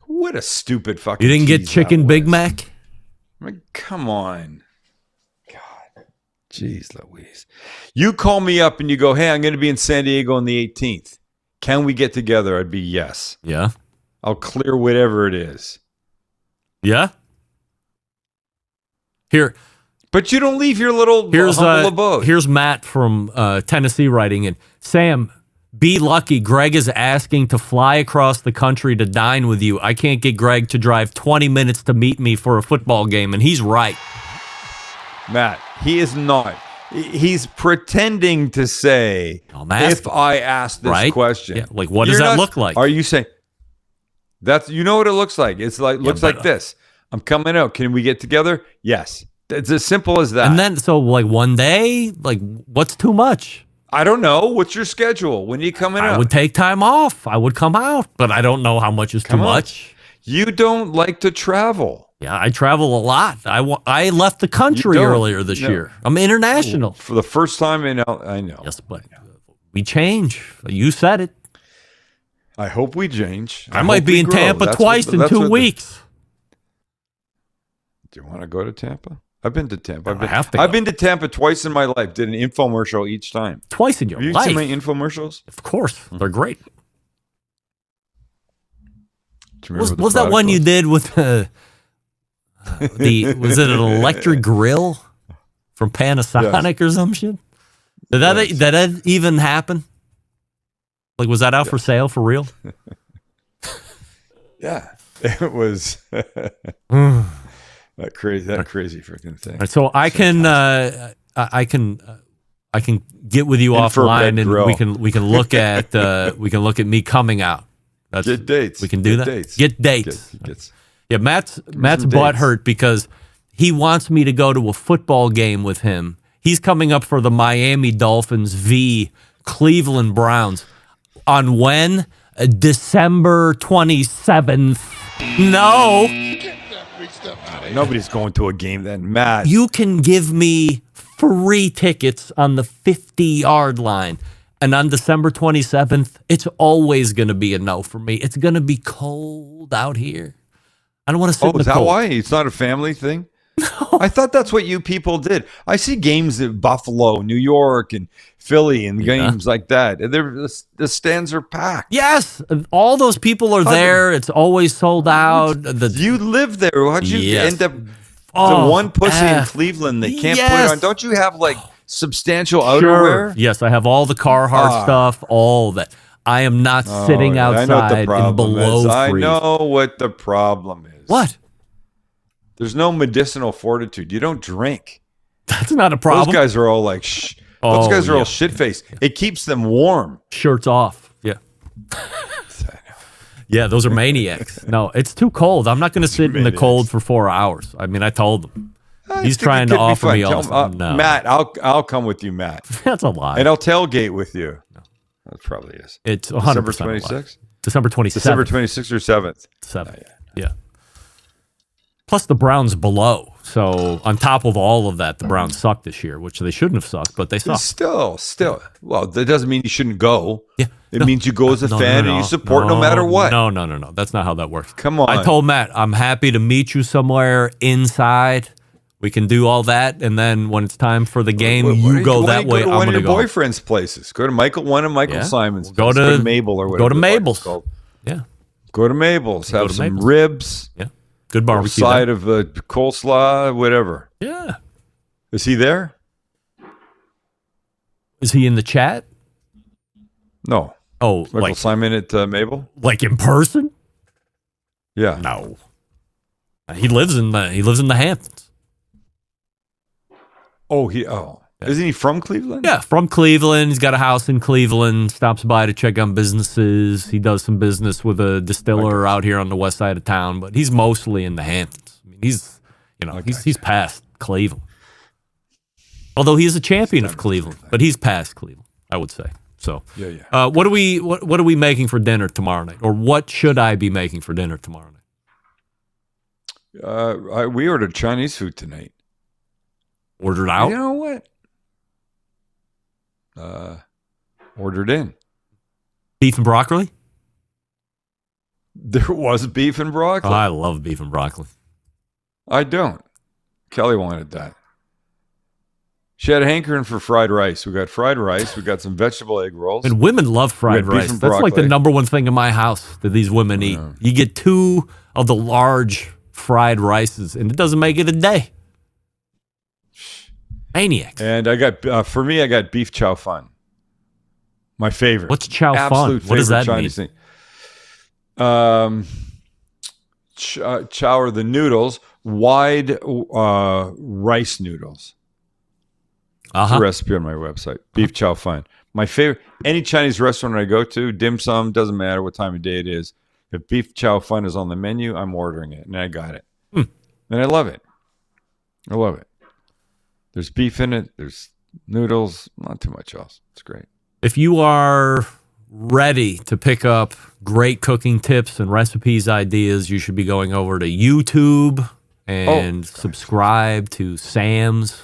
[SPEAKER 10] What a stupid fucking
[SPEAKER 9] You didn't get
[SPEAKER 10] tease
[SPEAKER 9] chicken
[SPEAKER 10] that
[SPEAKER 9] Big
[SPEAKER 10] was.
[SPEAKER 9] Mac?
[SPEAKER 10] I mean, come on. God. Jeez Louise. You call me up and you go, hey, I'm going to be in San Diego on the 18th. Can we get together? I'd be yes.
[SPEAKER 9] Yeah.
[SPEAKER 10] I'll clear whatever it is.
[SPEAKER 9] Yeah. Here.
[SPEAKER 10] But you don't leave your little humble abode.
[SPEAKER 9] Here's Matt from Tennessee writing in. Sam, be lucky. Greg is asking to fly across the country to dine with you. I can't get Greg to drive 20 minutes to meet me for a football game, and he's right.
[SPEAKER 10] Matt, he is not. He's pretending to say, if I ask this question.
[SPEAKER 9] Yeah, like, what does that look like?
[SPEAKER 10] Are you saying, you know what it looks like? It's like looks like this. I'm coming out. Can we get together? Yes. It's as simple as that.
[SPEAKER 9] And then, so like one day, like what's too much?
[SPEAKER 10] I don't know. What's your schedule? When are you coming out?
[SPEAKER 9] I would take time off. I would come out, but I don't know how much is too much.
[SPEAKER 10] You don't like to travel.
[SPEAKER 9] Yeah, I travel a lot. I left the country earlier this year. I'm international.
[SPEAKER 10] For the first time I know.
[SPEAKER 9] Yes, but we change. You said it.
[SPEAKER 10] I hope we change.
[SPEAKER 9] I might be in Tampa twice in 2 weeks.
[SPEAKER 10] Do you want to go to Tampa? I've been to Tampa.
[SPEAKER 9] I've
[SPEAKER 10] been to Tampa twice in my life. Did an infomercial each time.
[SPEAKER 9] Twice in your life?
[SPEAKER 10] Have you seen my infomercials?
[SPEAKER 9] Of course. They're great.
[SPEAKER 10] Was
[SPEAKER 9] that one you did with was it an electric grill from Panasonic or some shit? Did that even happen? Like, was that out for sale for real?
[SPEAKER 10] Yeah. It was that crazy freaking thing.
[SPEAKER 9] Right, so I can get with you offline and we can look at me coming out.
[SPEAKER 10] Get dates.
[SPEAKER 9] We can do that. Get dates. Yeah, Matt's butthurt because he wants me to go to a football game with him. He's coming up for the Miami Dolphins v. Cleveland Browns on when? December 27th. No.
[SPEAKER 10] Nobody's going to a game then, Matt.
[SPEAKER 9] You can give me free tickets on the 50-yard line. And on December 27th, it's always going to be a no for me. It's going to be cold out here. I don't want to sit in the
[SPEAKER 10] is that
[SPEAKER 9] cold.
[SPEAKER 10] why? It's not a family thing? No. I thought that's what you people did. I see games at Buffalo, New York, and Philly, and games like that. The stands are packed.
[SPEAKER 9] Yes, all those people are there. It's always sold out.
[SPEAKER 10] You live there. How'd you end up the one pussy in Cleveland that can't put it on? Don't you have like substantial outerwear?
[SPEAKER 9] Yes, I have all the Carhartt stuff, all that. I am not sitting outside in below freeze.
[SPEAKER 10] I know what the problem is.
[SPEAKER 9] What?
[SPEAKER 10] There's no medicinal fortitude. You don't drink.
[SPEAKER 9] That's not a problem.
[SPEAKER 10] Those guys are all like, those guys are all shit-faced. It keeps them warm.
[SPEAKER 9] Shirts off. Yeah. Yeah, those are maniacs. No, it's too cold. I'm not going to sit in the cold for 4 hours. I mean, I told him. He's trying to offer me all. No.
[SPEAKER 10] Matt, I'll come with you, Matt.
[SPEAKER 9] That's a lie.
[SPEAKER 10] And I'll tailgate with you. No. That probably is.
[SPEAKER 9] It's 100%
[SPEAKER 10] December 26th?
[SPEAKER 9] December 27th.
[SPEAKER 10] December 26th or 7th?
[SPEAKER 9] 7th. Yeah. Plus the Browns below. So on top of all of that, the Browns suck this year, which they shouldn't have sucked, but they suck.
[SPEAKER 10] Still. Well, that doesn't mean you shouldn't go.
[SPEAKER 9] Yeah.
[SPEAKER 10] It means you go as a fan and you support no matter what.
[SPEAKER 9] No. That's not how that works.
[SPEAKER 10] Come on.
[SPEAKER 9] I told Matt, I'm happy to meet you somewhere inside. We can do all that, and then when it's time for the game, you go that way. I'm going to go.
[SPEAKER 10] One of your boyfriend's places. Go to one of Michael Simon's.
[SPEAKER 9] Go to
[SPEAKER 10] Mabel or whatever.
[SPEAKER 9] Go to Mabel's. Yeah.
[SPEAKER 10] Go to Mabel's. Have some ribs.
[SPEAKER 9] Yeah. Good barbecue.
[SPEAKER 10] Side of the coleslaw, whatever.
[SPEAKER 9] Yeah.
[SPEAKER 10] Is he there?
[SPEAKER 9] Is he in the chat?
[SPEAKER 10] No.
[SPEAKER 9] Oh,
[SPEAKER 10] Michael Simon at Mabel?
[SPEAKER 9] Like in person?
[SPEAKER 10] Yeah.
[SPEAKER 9] No. He lives in the Hamptons.
[SPEAKER 10] Oh, Isn't he from Cleveland?
[SPEAKER 9] Yeah, from Cleveland. He's got a house in Cleveland. Stops by to check on businesses. He does some business with a distiller out here on the west side of town, but he's mostly in the Hamptons. I mean, he's past Cleveland. Although he is a champion of Cleveland, but he's past Cleveland, I would say. So, what are we making for dinner tomorrow night, or what should I be making for dinner tomorrow night?
[SPEAKER 10] We ordered Chinese food tonight.
[SPEAKER 9] Ordered out?
[SPEAKER 10] You know what? Ordered in.
[SPEAKER 9] Beef and broccoli?
[SPEAKER 10] There was beef and broccoli.
[SPEAKER 9] Oh, I love beef and broccoli.
[SPEAKER 10] I don't. Kelly wanted that. She had a hankering for fried rice. We got fried rice. We got some vegetable egg rolls.
[SPEAKER 9] And women love fried rice. That's like the number one thing in my house that these women eat. You get 2 of the large fried rices, and it doesn't make it a day. Maniacs.
[SPEAKER 10] And I got for me, I got beef chow fun. My favorite.
[SPEAKER 9] What's chow
[SPEAKER 10] Absolute
[SPEAKER 9] fun? What does that
[SPEAKER 10] Chinese
[SPEAKER 9] mean?
[SPEAKER 10] Thing. Chow are the noodles, wide rice noodles. It's a recipe on my website. Beef chow fun. My favorite. Any Chinese restaurant I go to, dim sum, doesn't matter what time of day it is. If beef chow fun is on the menu, I'm ordering it, and I got it. And I love it. I love it. There's beef in it. There's noodles. Not too much else. It's great.
[SPEAKER 9] If you are ready to pick up great cooking tips and recipes, ideas, you should be going over to YouTube and subscribe to Sam's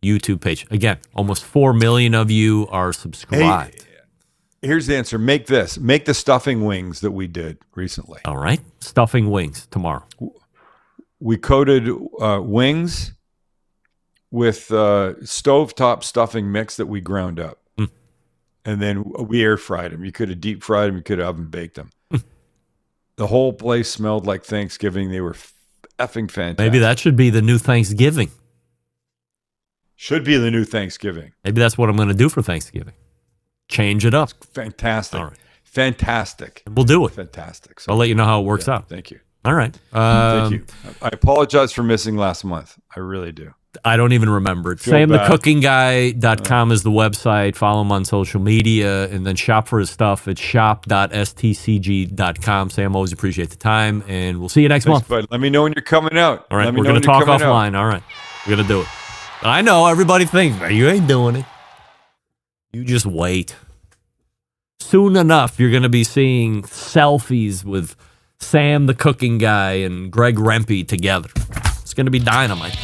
[SPEAKER 9] YouTube page. Again, almost 4 million of you are subscribed.
[SPEAKER 10] Hey, here's the answer. Make this. Make the stuffing wings that we did recently.
[SPEAKER 9] All right. Stuffing wings tomorrow.
[SPEAKER 10] We coated wings with stovetop stuffing mix that we ground up. And then we air fried them. You could have deep fried them. You could have oven baked them. The whole place smelled like Thanksgiving. They were effing fantastic.
[SPEAKER 9] Maybe that should be the new Thanksgiving.
[SPEAKER 10] Should be the new Thanksgiving.
[SPEAKER 9] Maybe that's what I'm going to do for Thanksgiving. Change it up.
[SPEAKER 10] It's fantastic.
[SPEAKER 9] All right.
[SPEAKER 10] Fantastic.
[SPEAKER 9] We'll do it.
[SPEAKER 10] Fantastic. So,
[SPEAKER 9] I'll let you know how it works out.
[SPEAKER 10] Thank you.
[SPEAKER 9] All right.
[SPEAKER 10] Thank you. I apologize for missing last month. I really do.
[SPEAKER 9] I don't even remember it. SamTheCookingGuy.com is the website. Follow him on social media, and then shop for his stuff at shop.stcg.com. Sam, always appreciate the time, and we'll see you next month.
[SPEAKER 10] Bud. Let me know when you're coming out.
[SPEAKER 9] All right, we're going to talk offline. All right, we're going to do it. I know everybody thinks, you ain't doing it. You just wait. Soon enough, you're going to be seeing selfies with Sam the Cooking Guy and Greg Rempe together. It's going to be dynamite.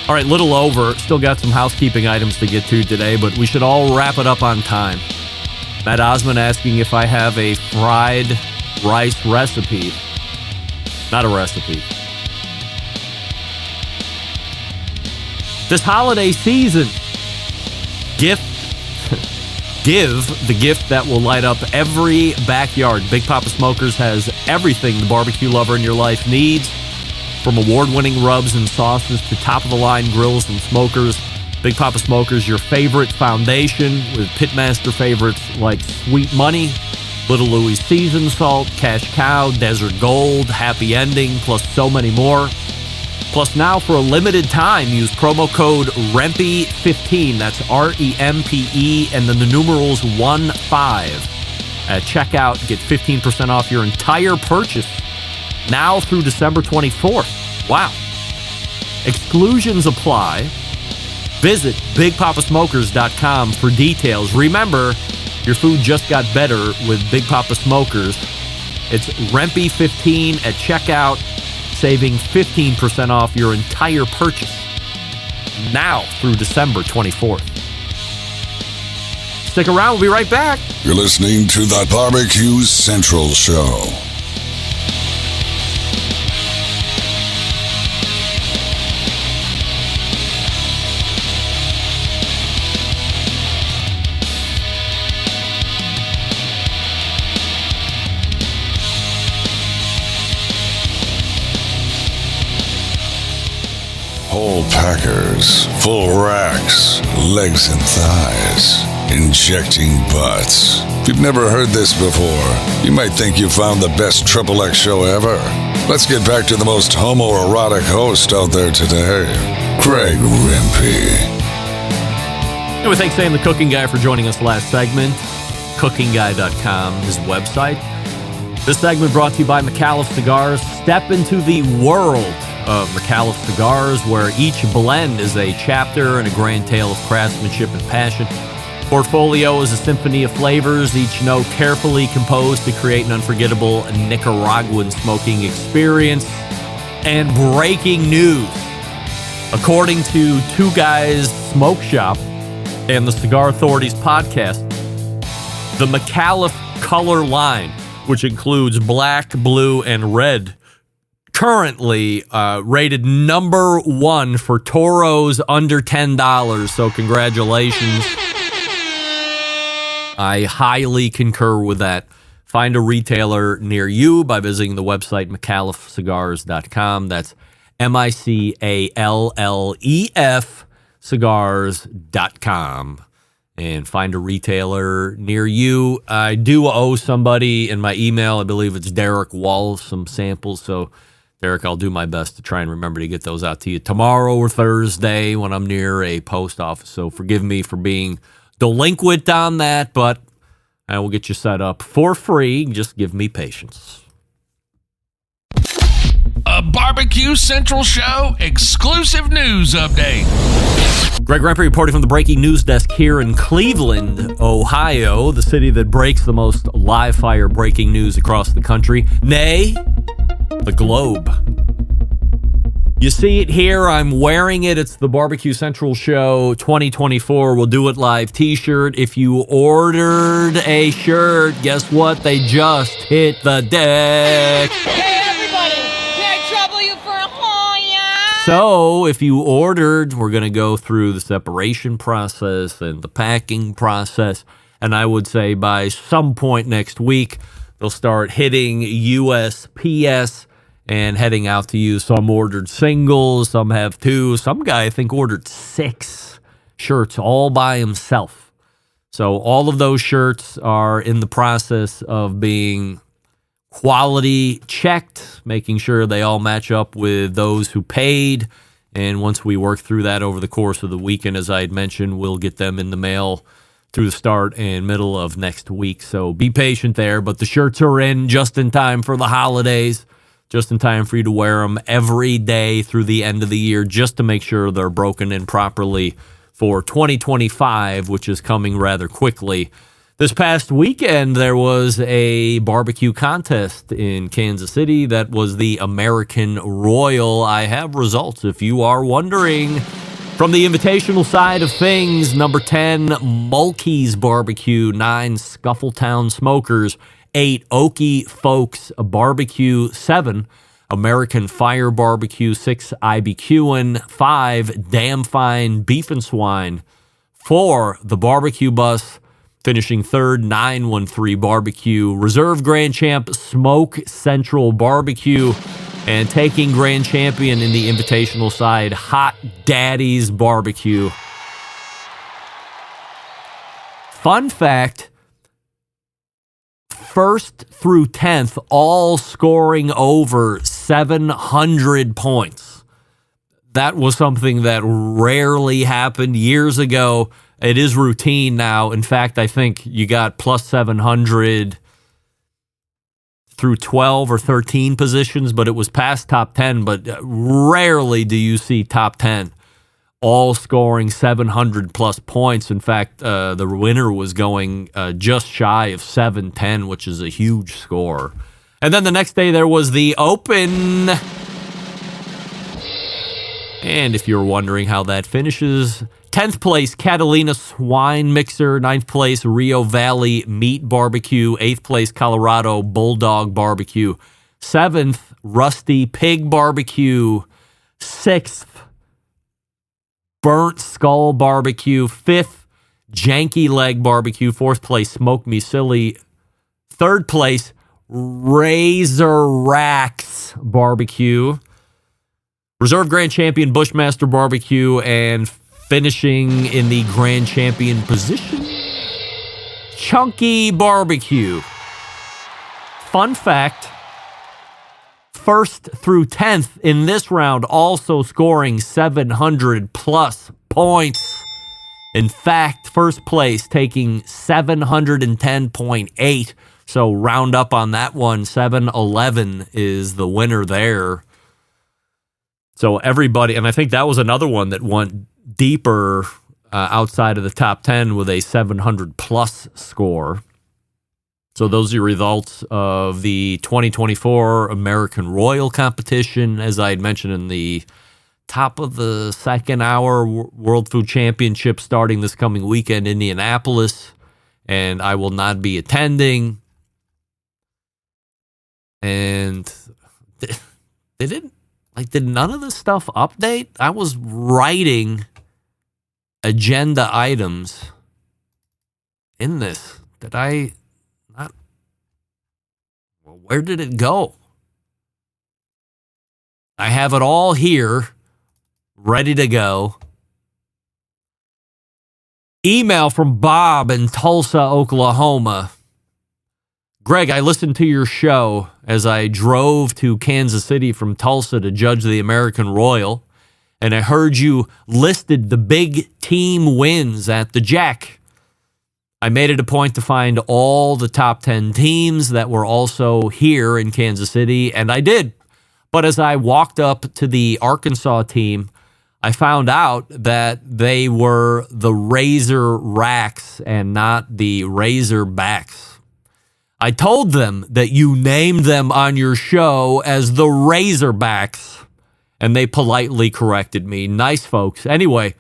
[SPEAKER 9] All right, little over. Still got some housekeeping items to get to today, but we should all wrap it up on time. Matt Osmond asking if I have a fried rice recipe. Not a recipe. This holiday season, give the gift that will light up every backyard. Big Papa Smokers has everything the barbecue lover in your life needs, from award-winning rubs and sauces to top-of-the-line grills and smokers. Big Papa Smokers, your favorite foundation with pitmaster favorites like Sweet Money, Little Louie's Seasoned Salt, Cash Cow, Desert Gold, Happy Ending, plus so many more. Plus now for a limited time, use promo code REMPE15, that's REMPE, and then the numerals 15. At checkout, get 15% off your entire purchase now through December 24th. Wow. Exclusions apply. Visit BigPapaSmokers.com for details. Remember, your food just got better with Big Papa Smokers. It's REMPE15 at checkout, saving 15% off your entire purchase now through December 24th. Stick around. We'll be right back.
[SPEAKER 11] You're listening to the Barbecue Central Show. Whole packers, full racks, legs and thighs, injecting butts. If you've never heard this before, you might think you found the best XXX show ever. Let's get back to the most homoerotic host out there today, Greg Rempe.
[SPEAKER 9] Anyway, thanks Sam the Cooking Guy for joining us last segment. CookingGuy.com, his website. This segment brought to you by McAuliffe Cigars. Step into the world of McAuliffe Cigars, where each blend is a chapter and a grand tale of craftsmanship and passion. Portfolio is a symphony of flavors, each note carefully composed to create an unforgettable Nicaraguan smoking experience. And breaking news. According to Two Guys Smoke Shop and the Cigar Authorities podcast, the McAuliffe color line, which includes black, blue, and red, currently rated number one for Toros under $10. So congratulations. I highly concur with that. Find a retailer near you by visiting the website McAuliffecigars.com. That's MICALLEF cigars.com. And find a retailer near you. I do owe somebody in my email, I believe it's Derek Wall, some samples. So, Derek, I'll do my best to try and remember to get those out to you tomorrow or Thursday when I'm near a post office. So forgive me for being delinquent on that, but I will get you set up for free. Just give me patience.
[SPEAKER 12] A Barbecue Central Show exclusive news update.
[SPEAKER 9] Greg Rempe reporting from the breaking news desk here in Cleveland, Ohio, the city that breaks the most live fire breaking news across the country, nay, the globe. You see it here. I'm wearing it. It's the Barbecue Central Show 2024. We'll do it live t-shirt. If you ordered a shirt, guess what? They just hit the deck. So if you ordered, we're going to go through the separation process and the packing process. And I would say by some point next week, they'll start hitting USPS and heading out to you. Some ordered singles, some have two. Some guy, I think, ordered 6 shirts all by himself. So all of those shirts are in the process of being quality checked, making sure they all match up with those who paid. And once we work through that over the course of the weekend, as I had mentioned, we'll get them in the mail through the start and middle of next week. So be patient there. But the shirts are in just in time for the holidays, just in time for you to wear them every day through the end of the year, just to make sure they're broken in properly for 2025, which is coming rather quickly. This past weekend, there was a barbecue contest in Kansas City that was the American Royal. I have results if you are wondering. From the invitational side of things, number 10, Mulkey's Barbecue, 9, Scuffletown Smokers, 8, Okie Folks Barbecue, 7, American Fire Barbecue, 6, IBQin, 5, Damn Fine Beef and Swine, 4, The Barbecue Bus, finishing 3rd, 913 Barbecue, Reserve Grand Champ, Smoke Central Barbecue, and taking Grand Champion in the invitational side, Hot Daddy's Barbecue. Fun fact, 1st through 10th, all scoring over 700 points. That was something that rarely happened years ago. It is routine now. In fact, I think you got plus 700 through 12 or 13 positions, but it was past top 10. But rarely do you see top 10 all scoring 700 plus points. In fact, the winner was going just shy of 710, which is a huge score. And then the next day there was the Open. And if you're wondering how that finishes, 10th place, Catalina Swine Mixer. 9th place, Rio Valley Meat Barbecue. 8th place, Colorado Bulldog Barbecue. 7th, Rusty Pig Barbecue. 6th, Burnt Skull Barbecue. 5th, Janky Leg Barbecue. 4th place, Smoke Me Silly. 3rd place, Razor Racks Barbecue. Reserve Grand Champion, Bushmaster Barbecue. And finishing in the Grand Champion position, Chunky Barbecue. Fun fact, 1st through 10th in this round, also scoring 700 plus points. In fact, first place taking 710.8. So round up on that one, 711 is the winner there. So everybody, and I think that was another one that went deeper outside of the top 10 with a 700 plus score. So those are your results of the 2024 American Royal competition. As I had mentioned in the top of the second hour, World Food Championship starting this coming weekend, Indianapolis, and I will not be attending. And did none of this stuff update? I was writing agenda items in this. Did I not? Well, where did it go? I have it all here, ready to go. Email from Bob in Tulsa, Oklahoma. Greg, I listened to your show as I drove to Kansas City from Tulsa to judge the American Royal, and I heard you listed the big team wins at the Jack. I made it a point to find all the top 10 teams that were also here in Kansas City, and I did. But as I walked up to the Arkansas team, I found out that they were the Razor Racks and not the Razorbacks. I told them that you named them on your show as the Razorbacks, and they politely corrected me. Nice folks. Anyway,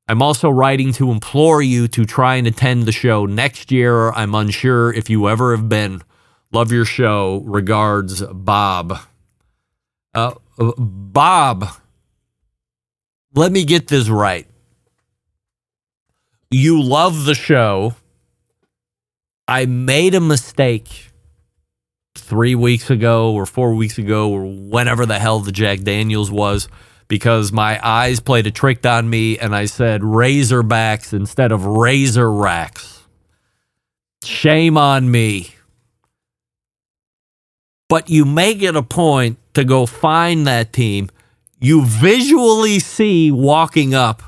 [SPEAKER 9] I'm also writing to implore you to try and attend the show next year. I'm unsure if you ever have been. Love your show. Regards, Bob. Bob, let me get this right. You love the show. I made a mistake 3 weeks ago or 4 weeks ago or whenever the hell the Jack Daniels was, because my eyes played a trick on me and I said Razorbacks instead of Razor Racks. Shame on me. But you make it a point to go find that team. You visually see walking up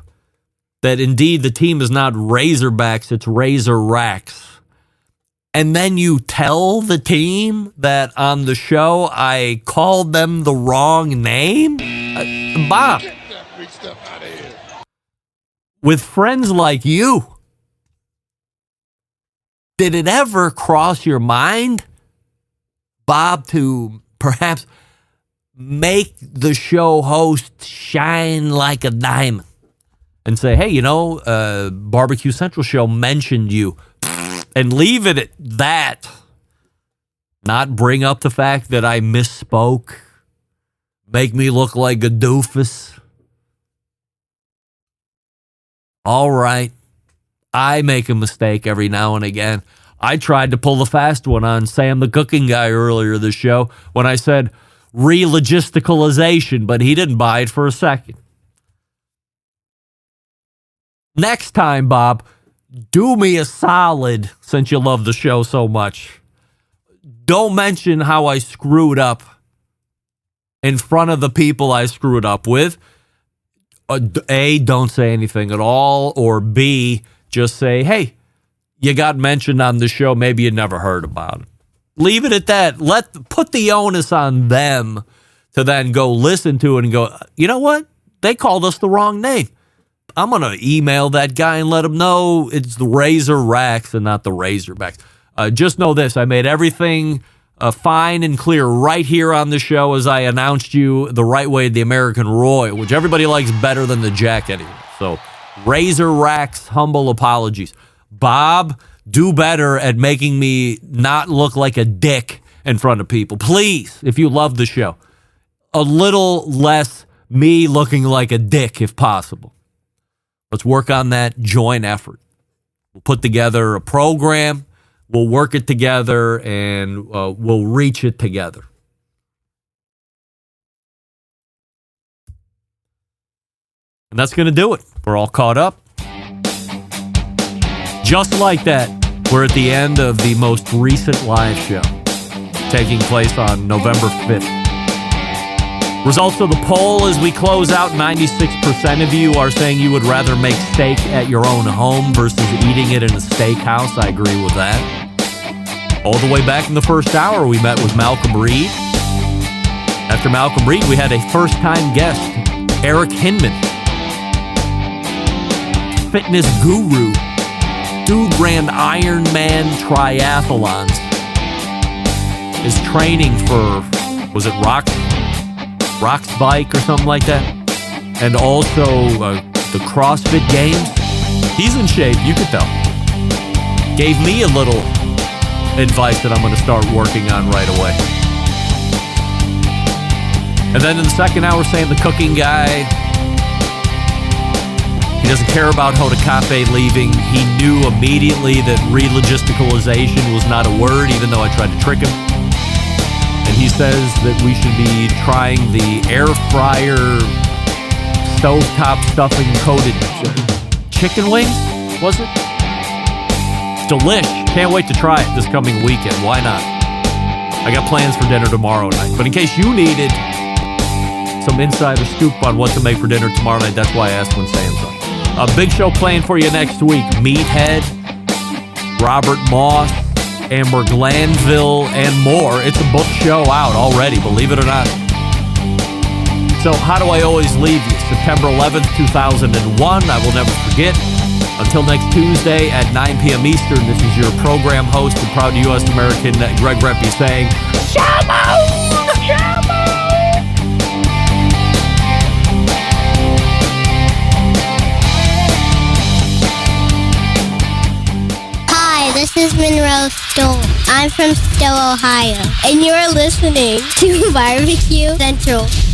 [SPEAKER 9] that indeed the team is not Razorbacks, it's Razor Racks. And then you tell the team that on the show I called them the wrong name? Bob, with friends like you, did it ever cross your mind, Bob, to perhaps make the show host shine like a diamond and say, hey, Barbecue Central show mentioned you, and leave it at that? Not bring up the fact that I misspoke, make me look like a doofus. All right, I make a mistake every now and again. I tried to pull the fast one on Sam the Cooking Guy earlier this show when I said re-logisticalization, but he didn't buy it for a second. Next time, Bob, do me a solid, since you love the show so much. Don't mention how I screwed up in front of the people I screwed up with. A, don't say anything at all, or B, just say, hey, you got mentioned on the show, maybe you never heard about it. Leave it at that. Put the onus on them to then go listen to it and go, you know what? They called us the wrong name. I'm going to email that guy and let him know it's the Razor Racks and not the Razorbacks. Just know this. I made everything fine and clear right here on the show as I announced you the right way, the American Royal, which everybody likes better than the Jack anyway. So Razor Racks, humble apologies. Bob, do better at making me not look like a dick in front of people. Please, if you love the show, a little less me looking like a dick if possible. Let's work on that joint effort. We'll put together a program, we'll work it together, and we'll reach it together. And that's going to do it. We're all caught up. Just like that, we're at the end of the most recent live show, taking place on November 5th. Results of the poll as we close out, 96% of you are saying you would rather make steak at your own home versus eating it in a steakhouse. I agree with that. All the way back in the first hour, we met with Malcolm Reed. After Malcolm Reed, we had a first-time guest, Eric Hinman. Fitness guru. Dude ran Ironman triathlons. Is training for, was it Rock's Bike or something like that? And also the CrossFit Games. He's in shape, you could tell. Gave me a little advice that I'm going to start working on right away. And then in the second hour, saying the cooking guy, he doesn't care about Hotokape leaving. He knew immediately that re-logisticalization was not a word, even though I tried to trick him. And he says that we should be trying the air fryer stovetop stuffing coated chicken wings, was it? Delish. Can't wait to try it this coming weekend. Why not? I got plans for dinner tomorrow night. But in case you needed some insider scoop on what to make for dinner tomorrow night, that's why I asked when saying something. A big show playing for you next week. Meathead, Robert Moss, Amber Glanville, and more. It's a book show out already, believe it or not. So how do I always leave you? September 11th, 2001. I will never forget. Until next Tuesday at 9 p.m. Eastern, this is your program host and proud U.S. American Greg Rempe saying, Shalom! Shalom!
[SPEAKER 13] Hi, this is Monroe Stoll. I'm from Stowe, Ohio, and you're listening to BBQ Central.